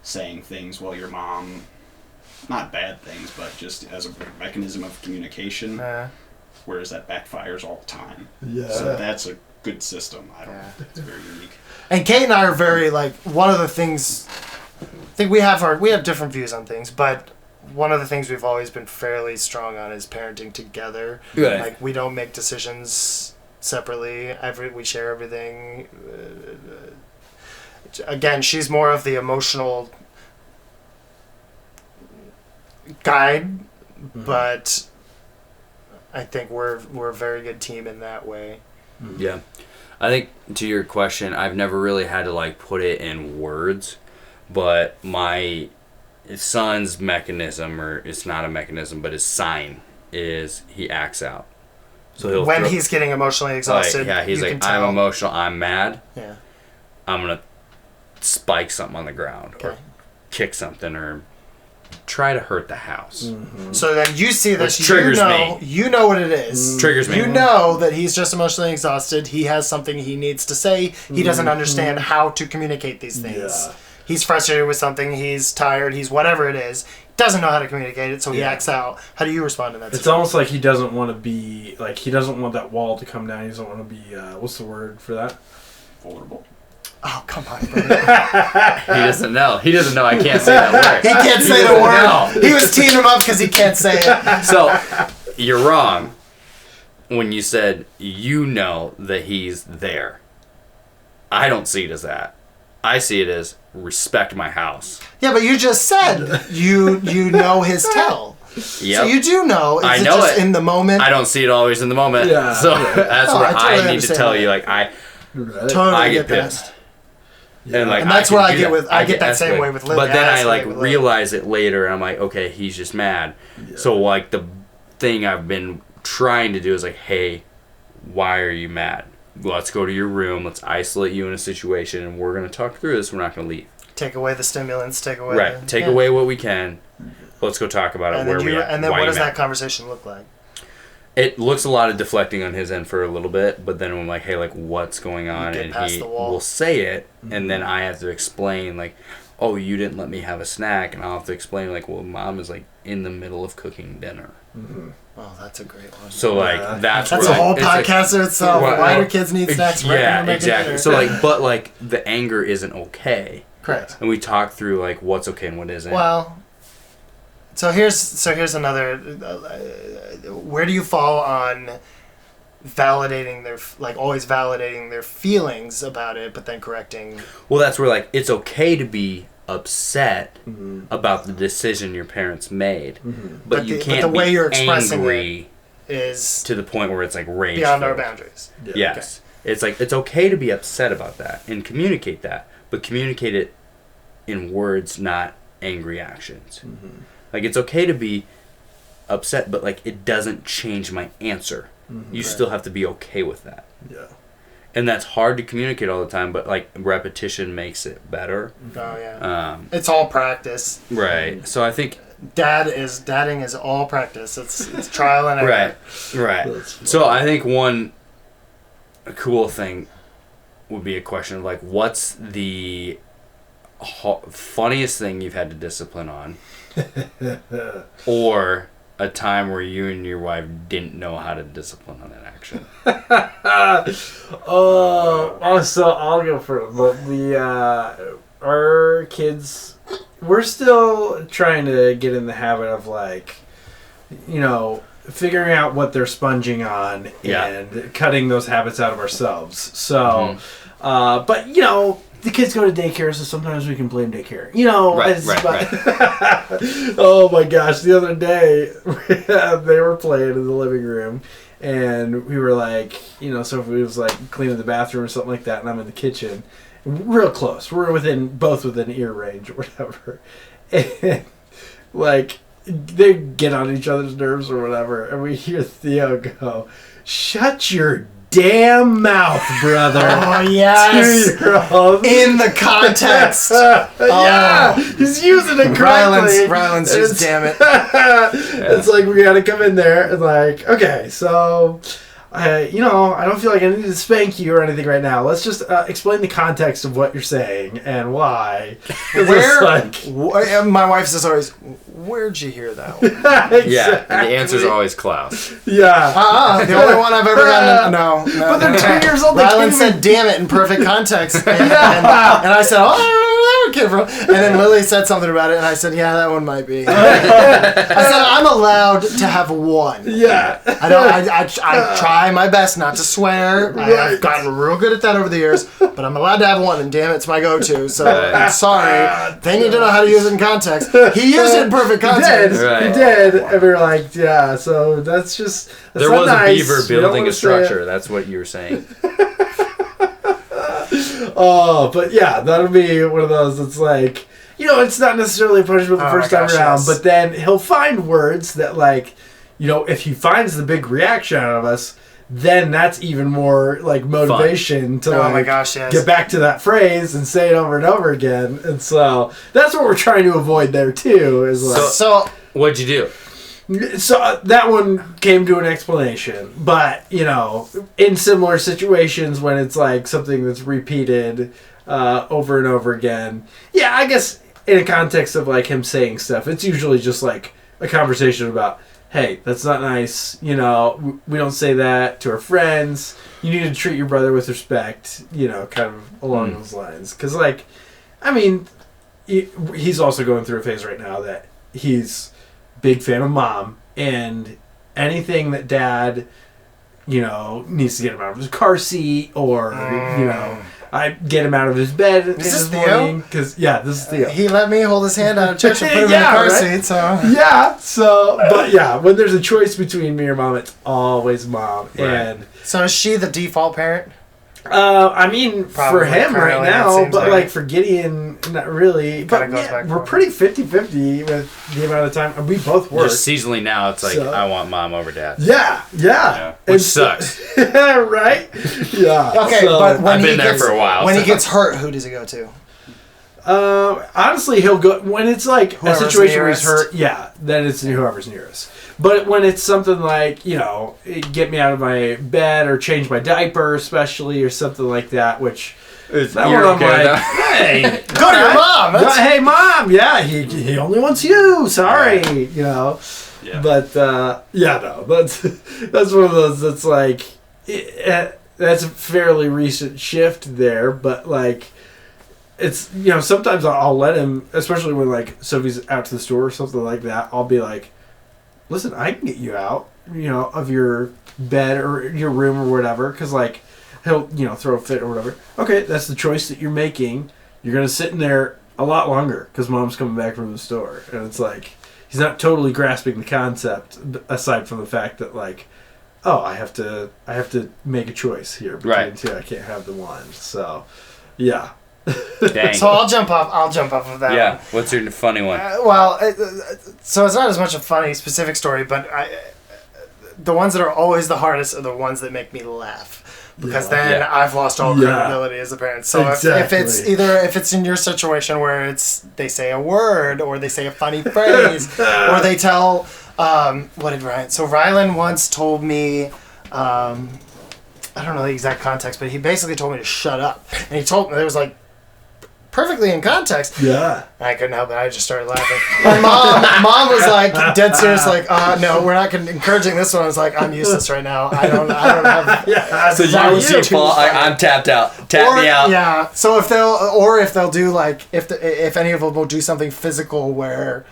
saying things, well, your mom, not bad things, but just as a mechanism of communication, whereas that backfires all the time. Yeah. So good system. I don't know. It's very unique. And Kate and I are very, like, one of the things, I think we have different views on things, but one of the things we've always been fairly strong on is parenting together. Right. Like, we don't make decisions separately. We share everything. Again, she's more of the emotional guide, but I think we're a very good team in that way. Yeah. I think to your question, I've never really had to like put it in words, but my son's mechanism, or it's not a mechanism, but his sign is he acts out. So when he's getting emotionally exhausted, like, he's like, I'm emotional, I'm mad. Yeah. I'm gonna spike something on the ground, or Okay. kick something, or try to hurt the house. Mm-hmm. So then you see this, Which triggers me. You know what it is. Triggers me. You know that he's just emotionally exhausted. He has something he needs to say. He doesn't understand how to communicate these things. Yeah. He's frustrated with something. He's tired. He's whatever it is. Doesn't know how to communicate it, so he acts out. How do you respond to that? It's almost like he doesn't want to be, like, he doesn't want that wall to come down. He doesn't want to be, what's the word for that? Vulnerable. Oh, come on, brother. He doesn't know. He doesn't know I can't say that word. He can't say the word. He was teeing him up because he can't say it. So, you're wrong when you said you know that he's there. I don't see it as that. I see it as respect my house. Yeah, but you just said you know his tell. Yep. So you do know. Is I it know just it. in the moment? I don't see it always in the moment. Yeah. So that's what I totally I need to understand tell that. you. Like Totally I get that. pissed. And like And that's can where I do get that. with- I get that same escalate. way with Lily. But then I I like escalate with Lily. realize it later, and I'm like, okay, he's just mad. Yeah. So like the thing I've been trying to do is like, hey, why are you mad? Let's go to your room. Let's isolate you in a situation, and we're gonna talk through this. We're not gonna leave. Take away the stimulants. Take away. Right. Take away what we can. Let's go talk about it. And Where then we at? and then Why what you does mad? that conversation look like? It looks a lot of deflecting on his end for a little bit, but then I'm like, hey, like, what's going on? get And past he the wall. will say it, and then I have to explain, like, oh, you didn't let me have a snack, and I'll have to explain, like, well, mom is, like, in the middle of cooking dinner. Oh, that's a great one. So, like, Yeah. that's That's where, a whole like, it's like- podcast in itself. Well, Why do kids need snacks? Right when Yeah, they're making exactly. dinner? So, like, but, like, the anger isn't okay. Correct. And we talk through, like, what's okay and what isn't. Well, so here's another. Where do you fall on validating their always validating their feelings about it, but then correcting? Well, that's where, like, it's okay to be upset about the decision your parents made, but you can't the way be you're expressing angry Is to the point where it's like rage beyond our filled. boundaries. Yes. It's like, it's okay to be upset about that and communicate that, but communicate it in words, not angry actions. Like, it's okay to be upset, but like, it doesn't change my answer. You still have to be okay with that. Yeah. And that's hard to communicate all the time, but like, repetition makes it better. Oh yeah. Um, It's all practice. right. So I think, Dadding is all practice. It's trial and error. right. So I think one cool thing would be a question of like, what's the funniest thing you've had to discipline on, or a time where you and your wife didn't know how to discipline on an action. So I'll go first. But our kids, we're still trying to get in the habit of like, figuring out what they're sponging on and cutting those habits out of ourselves. So, but the kids go to daycare, so sometimes we can blame daycare. Right. Oh my gosh, the other day they were playing in the living room, and we were like, Sophie was like cleaning the bathroom or something like that, and I'm in the kitchen, real close. We're both within ear range or whatever, and like they get on each other's nerves or whatever, and we hear Theo go, "Shut your damn mouth, brother." Oh yes. 2-year-old. In the context. Yeah, he's using it correctly. Ryland's just It's- damn it. It's like we gotta come in there and like, okay, so I don't feel like I need to spank you or anything right now. Let's just explain the context of what you're saying and why. My wife says always, where'd you hear that one? Exactly. Yeah, and the answer's always Klaus. Yeah. The only one I've ever gotten. No. But they're 2 years old. Rylan said, damn it, in perfect context. And I said, oh, I don't know where that one came from. And then Lily said something about it, and I said, yeah, that one might be. I said, I'm allowed to have one. Yeah. I try my best not to swear. I've gotten real good at that over the years, but I'm allowed to have one, and damn it, it's my go-to. So I'm sorry. They need to know how to use it in context. He used it in perfect context. He did. And we were like, yeah, so that's just... There was a beaver building a structure. That's what you were saying. Oh, but yeah, that'll be one of those that's like, it's not necessarily a punishment the first time around, but then he'll find words that, like, if he finds the big reaction out of us, then that's even more, like, motivation to, get back to that phrase and say it over and over again. And so that's what we're trying to avoid there, too. Is like, so what'd you do? So that one came to an explanation, but in similar situations when it's like something that's repeated over and over again, yeah, I guess in a context of like him saying stuff, it's usually just like a conversation about, hey, that's not nice, we don't say that to our friends, you need to treat your brother with respect, kind of along those lines, because like, I mean, he's also going through a phase right now that he's big fan of Mom, and anything that Dad, needs to get him out of his car seat, or I get him out of his bed in the morning. Because this is Theo. He let me hold his hand out of church and put him in the car seat. But when there's a choice between me or Mom, it's always Mom. Right. And so is she the default parent? I mean, Probably for him right now, but like for Gideon, not really. But we're pretty 50-50 with the amount of time. We both work. Just seasonally now, it's like, I want Mom over Dad. Yeah. Which sucks. Right? Yeah. Okay, but when I've been there for a while. When he gets hurt, who does he go to? Honestly, he'll go... When it's like whoever's a situation nearest. where he's hurt, then it's whoever's nearest. But when it's something like, get me out of my bed or change my diaper, especially, or something like that, which... That one I'm like, hey, go to your mom. Hey, Mom. Yeah, he only wants you. Sorry, Yeah. But that's one of those that's like, that's a fairly recent shift there. But like, it's sometimes I'll let him, especially when like Sophie's out to the store or something like that. I'll be like, listen, I can get you out, of your bed or your room or whatever, because like. He'll, throw a fit or whatever. Okay, that's the choice that you're making. You're going to sit in there a lot longer because Mom's coming back from the store. And it's like, he's not totally grasping the concept, aside from the fact that, like, I have to make a choice here between the two. I can't have the one. So, yeah. Dang. So I'll jump off of that. Yeah. What's your funny one? So it's not as much a funny specific story, but the ones that are always the hardest are the ones that make me laugh. Because then I've lost all credibility as a parent. So if it's in your situation where they say a word or they say a funny phrase or they tell what did Ryan? So Rylan once told me I don't know the exact context, but he basically told me to shut up. And he told me it was like perfectly in context. Yeah. I couldn't help it. I just started laughing. My mom was like dead serious, like, no, we're not encouraging this one. I was like, I'm useless right now. I don't have. So I'm tapped out. Tap me out. Yeah. So if they'll do like if any of them will do something physical where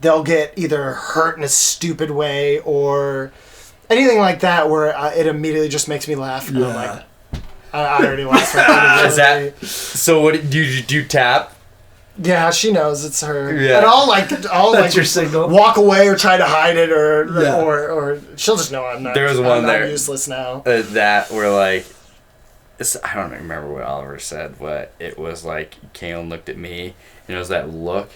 they'll get either hurt in a stupid way or anything like that, where it immediately just makes me laugh. And I'm like, I already lost my Is that so? What do you tap? Yeah, she knows it's her. Yeah. And I'll that's your signal. Walk away or try to hide it or she'll just know I'm not. There was one there useless now. That were like, I don't remember what Oliver said, but it was like Kaylin looked at me and it was that look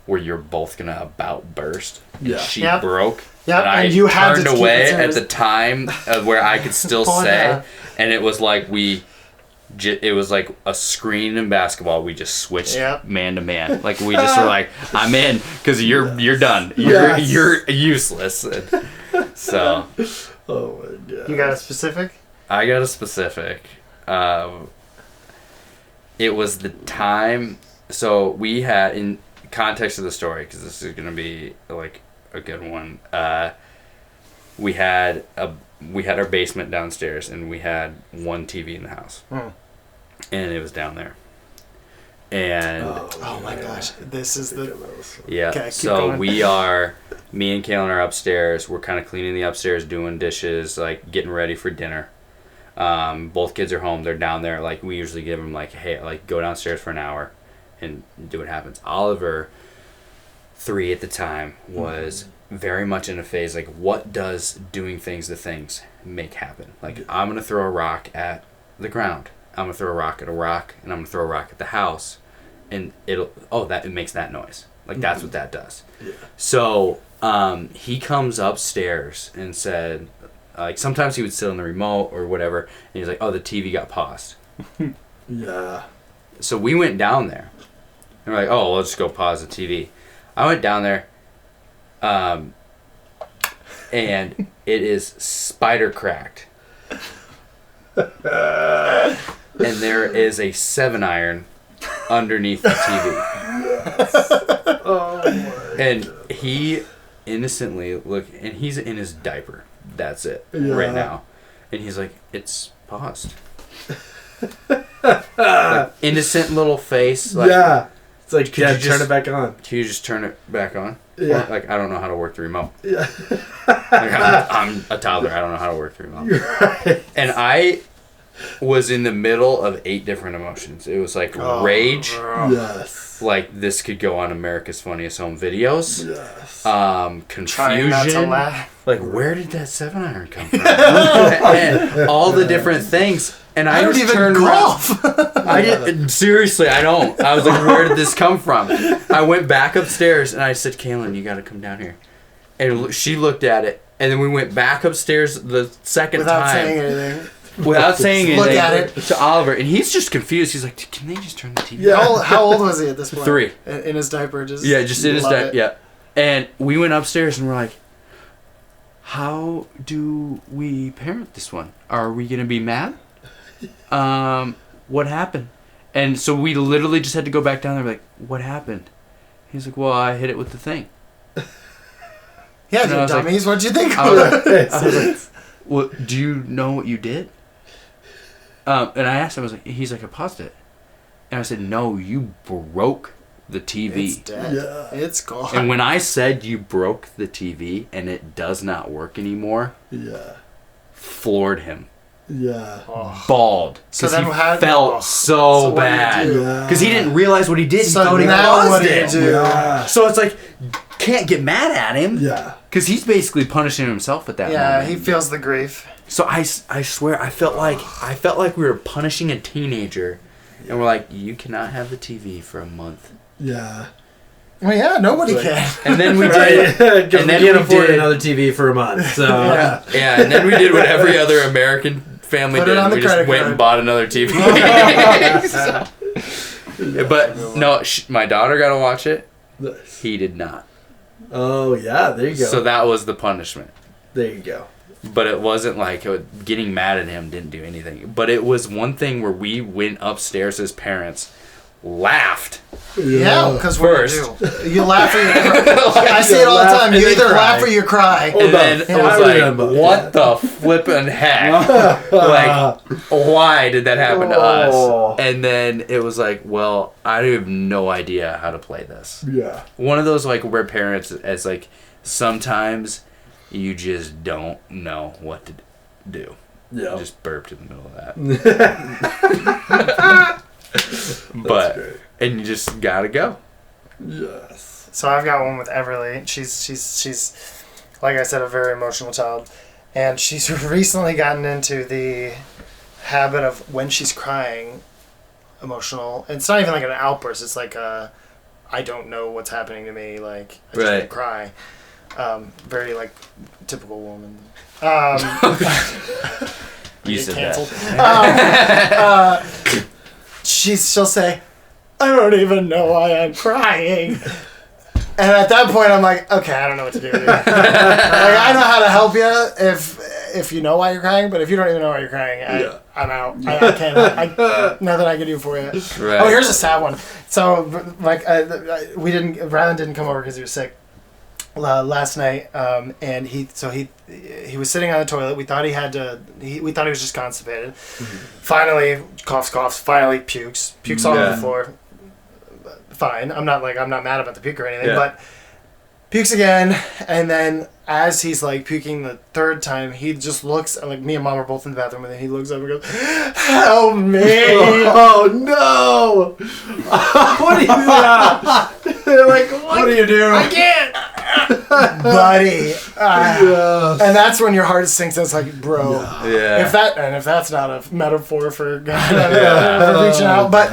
where you're both gonna about burst. Yeah. She broke. Yeah. And you had turned to away at the time where I could still say, and it was like it was like a screen in basketball. We just switched man to man. Like we just were like, I'm in because you're done. You're useless. So Oh my god. You got a specific? I got a specific. It was the time. So we had, in context of the story, because this is gonna be like a good one. We had our basement downstairs, and we had one TV in the house, and it was down there. And oh my gosh, this is the yeah. Okay, keep So going. me and Kaylin are upstairs. We're kind of cleaning the upstairs, doing dishes, like getting ready for dinner. Both kids are home. They're down there. Like we usually give them like, hey, like go downstairs for an hour and do what happens. Oliver, 3 at the time, was very much in a phase like, what does doing things to things make happen? Like I'm gonna throw a rock at the ground. I'm gonna throw a rock at a rock, and I'm gonna throw a rock at the house, and it makes that noise. Like that's what that does. Yeah. So he comes upstairs and said, like sometimes he would sit on the remote or whatever, and he's like, oh, the TV got paused. Yeah. So we went down there, and we're like, oh, let's go pause the TV. I went down there, and it is spider cracked. And there is a 7-iron underneath the TV. Oh my. And he innocently and he's in his diaper. That's it. Yeah. Right now. And he's like, it's paused. Like, innocent little face. Like, yeah. It's like, you turn just- it back on. Can you just turn it back on? Yeah. Or, like, I don't know how to work the remote. Yeah. Like, I'm a toddler. I don't know how to work the remote. You're right. And I was in the middle of 8 different emotions. It was like rage. Yes. Like this could go on America's Funniest Home Videos. Yes. trying not to Confusion. laugh. Like where did that 7-iron come from? And all the different things. And I don't just even turned golf. around. Seriously, I don't. I was like, where did this come from? I went back upstairs and I said, Kaylin, you got to come down here. And she looked at it. And then we went back upstairs the second Without time. saying anything. Without saying anything. Look at it. To Oliver. And he's just confused. He's like, can they just turn the TV Yeah. off? How old was he at this point? 3. In his diaper, just Yeah, just in his love diaper. it. Yeah. And we went upstairs and we're like, how do we parent this one? Are we going to be mad? What happened? And so we literally just had to go back down there and be like, what happened? He's like, well, I hit it with the thing. Yeah, And I you was like- dummies. What'd you think? I was like, well, do you know what you did? And I asked him, he's like, I paused it. And I said, no, you broke the TV. It's dead. Yeah. It's gone. And when I said you broke the TV and it does not work anymore, Yeah. floored him. Yeah. Oh. Bald. So Because then he how- felt oh. so So what did you bad. do? Yeah. Because he didn't realize what he did. He So thought he now paused what do you it. do? Yeah. So it's like, can't get mad at him. Yeah. Because he's basically punishing himself at that Yeah, moment. he feels the grief. So I swear, I felt like we were punishing a teenager. And we're like, you cannot have the TV for a month. Yeah. Well, yeah, nobody Right. can. And then we Right. did. Because And we then can't we afford did. another TV for a month. So. Yeah, yeah, and then we did what every other American family Put it did. on the We just credit went card. and bought another TV. But no, my daughter got to watch it. Nice. He did not. Oh, yeah. There you go. So that was the punishment. There you go. But it wasn't like getting mad at him didn't do anything. But it was one thing where we went upstairs as parents, laughed. Yeah, because what do you First. do? You laugh or you cry. I see it all the laugh time. and You then either cry. laugh or you cry. And then it Yeah. was I like, remember. what the flippin' heck? Like, why did that happen to Oh. us? And then it was like, well, I have no idea how to play this. Yeah. One of those like where parents, as like, sometimes you just don't know what to do. Yeah. Just burped in the middle of that. But great. and you just gotta go. Yes. So I've got one with Everly. She's like I said, a very emotional child, and she's recently gotten into the habit of when she's crying, emotional. It's not even like an outburst. It's like a, I don't know what's happening to me. Like I just Right. want to cry. Very like typical woman. You Get said canceled. that. She'll say, I don't even know why I'm crying. And at that point, I'm like, okay, I don't know what to do. Like, I know how to help you if you know why you're crying, but if you don't even know why you're crying, I'm out. I can't. Nothing I can do for you. Right. Oh, here's a sad one. So, like, Rylan didn't come over because he was sick last night, and he was sitting on the toilet. We thought we thought he was just constipated. Finally, coughs. Finally, pukes all over the floor. Fine. I'm not mad about the puke or anything, but pukes again, and then as he's like puking the third time, he just looks, like, me and Mom are both in the bathroom, and then he looks up and goes, "Help me!" Oh no! What do you do? Like, what do you do? I can't, buddy. And that's when your heart sinks. And it's like, bro, Yeah. if that's not a metaphor for God, for reaching out, but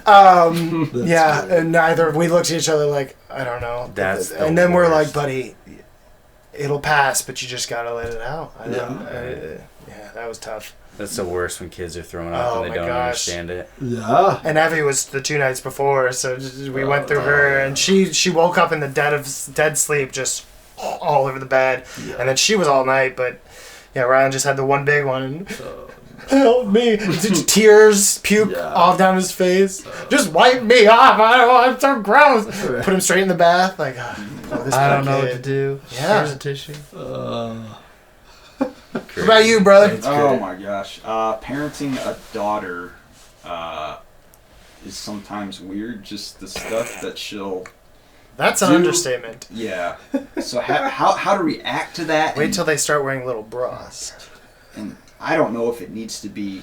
and neither we looked at each other like, I don't know. And then we're like, buddy, it'll pass, but you just gotta let it out. That was tough. That's the worst when kids are throwing up Oh and my they don't gosh. understand it. Yeah. And Evie was the 2 nights before, so we went through her, and she woke up in the dead sleep, just all over the bed, and then she was all night. But Ryan just had the one big one. And, help me! Tears, puke all down his face. Just wipe me off. I'm so gross. Put him straight in the bath. Like, I don't know what to do. Yeah. Here's a tissue. What about you, brother? Oh my gosh. Parenting a daughter is sometimes weird. Just the stuff that she'll. That's an understatement. Yeah. So how to react to that? Wait till they start wearing little bras. And I don't know if it needs to be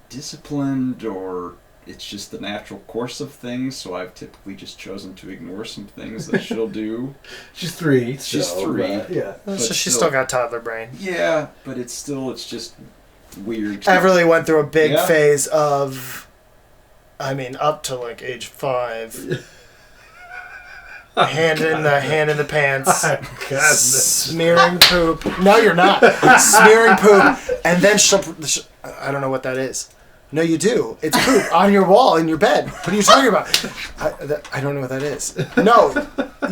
disciplined or it's just the natural course of things. So I've typically just chosen to ignore some things that she'll do. She's 3. She's 3. Yeah. So she's still got toddler brain. Yeah, but it's just weird. Everly went through a big phase of, up to like age 5. Hand in the pants, smearing poop. No, you're not. Smearing poop, and then I don't know what that is. No, you do. It's poop on your wall in your bed. What are you talking about? I don't know what that is. No,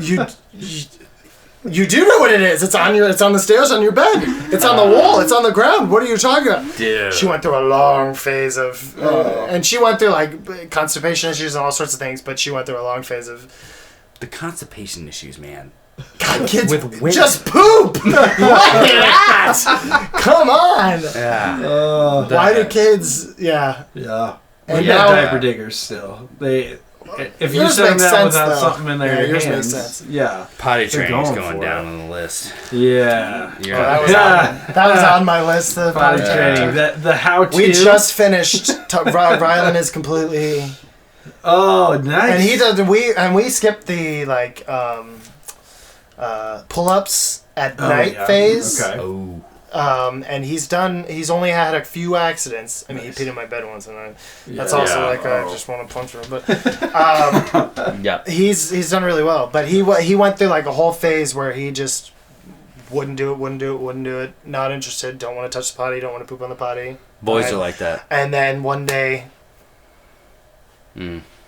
you do know what it is. It's on the stairs on your bed. It's on the wall. It's on the ground. What are you talking about? Dude. She went through a long phase of, and she went through like constipation issues and all sorts of things. But she went through a long phase of. The constipation issues, man. God, kids With women. just poop. What that? Come on. Yeah. Why do kids? Yeah. Yeah. And We got now- diaper diggers still. If you Yours send them makes out sense, without though. something in their Yours hands, makes sense. yeah. Potty They're training's going going for down it. on the list. Yeah. You're That was on my list. The Potty potty training. The how-to. We just finished. Rylan is completely. Oh, nice. And he does. We skipped the pull-ups at night phase. Okay. Oh. And he's only had a few accidents. He peed in my bed once, and that's also Yeah. like I just want to punch him. But Yeah. he's done really well. But he went through like a whole phase where he just wouldn't do it. Not interested. Don't want to touch the potty. Don't want to poop on the potty. Boys are like that. And then one day,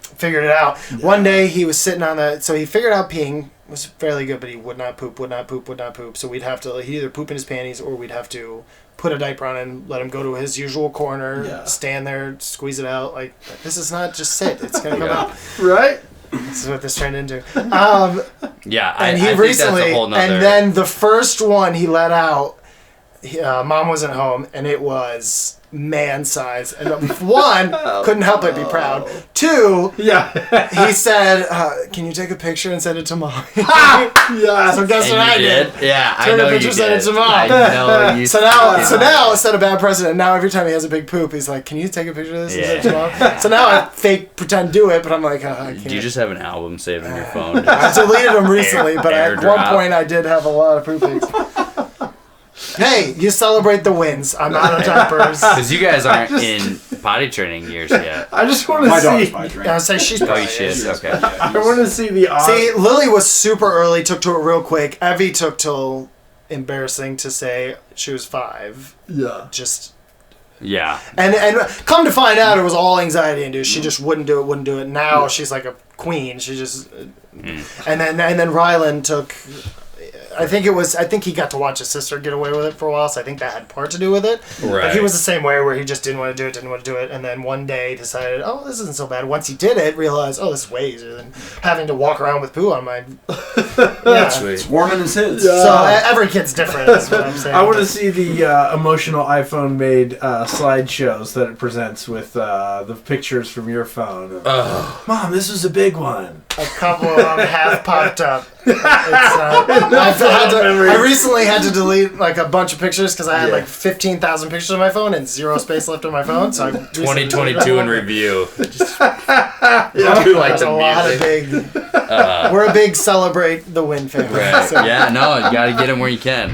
figured it out. Yeah. One day he was sitting on so he figured out peeing was fairly good, but he would not poop. So he'd have to, he'd either poop in his panties or we'd have to put a diaper on and let him go to his usual corner, stand there, squeeze it out. Like, this is not just sit. It's going to come out. Right? This is what this turned into. Yeah, and I think that's a whole nother... And then the first one he let out, Mom wasn't home, and it was man size. And one, couldn't help but be proud. Two, he said, "Can you take a picture and send it to Mom?" Yeah. So guess what I did? Yeah, I Took know a picture, you sent it did. to Mom. I know you. So now it set a bad precedent. Now every time he has a big poop, he's like, "Can you take a picture of this and send it to Mom?" So now I pretend do it, but I'm like, I can't. Do you just have an album saved on your phone? I deleted them recently, but at one airdrop. point I did have a lot of poopings. Hey, you celebrate the wins. I'm out of diapers. Because you guys aren't in potty training years yet. I just want to My dog's see. my drink. I would say she's Oh, probably you shit. is. Okay. I want to see the. See, Lily was super early, took to it real quick. Evie took till embarrassing to say she was 5. Yeah. Just Yeah. and come to find out, it was all anxiety induced. She just wouldn't do it. Now she's like a queen. She just, and then Rylan took. I think he got to watch his sister get away with it for a while, so I think that had part to do with it. Right. But he was the same way, where he just didn't want to do it, and then one day decided, oh, this isn't so bad. Once he did it, realized, oh, this is way easier than having to walk around with poo on my. Yeah. Sweet. It's warming his his. So every kid's different. Is what I'm saying. I want to see the emotional iPhone made slideshows that it presents with the pictures from your phone. Mom, this was a big one. A couple of them have popped up. I recently had to delete like a bunch of pictures because I had like 15,000 pictures on my phone and 0 space left on my phone. So 2022 in review. Just, there's like the a lot of music. big. We're a big celebrate the win family. Right. So. Yeah, no, you got to get them where you can.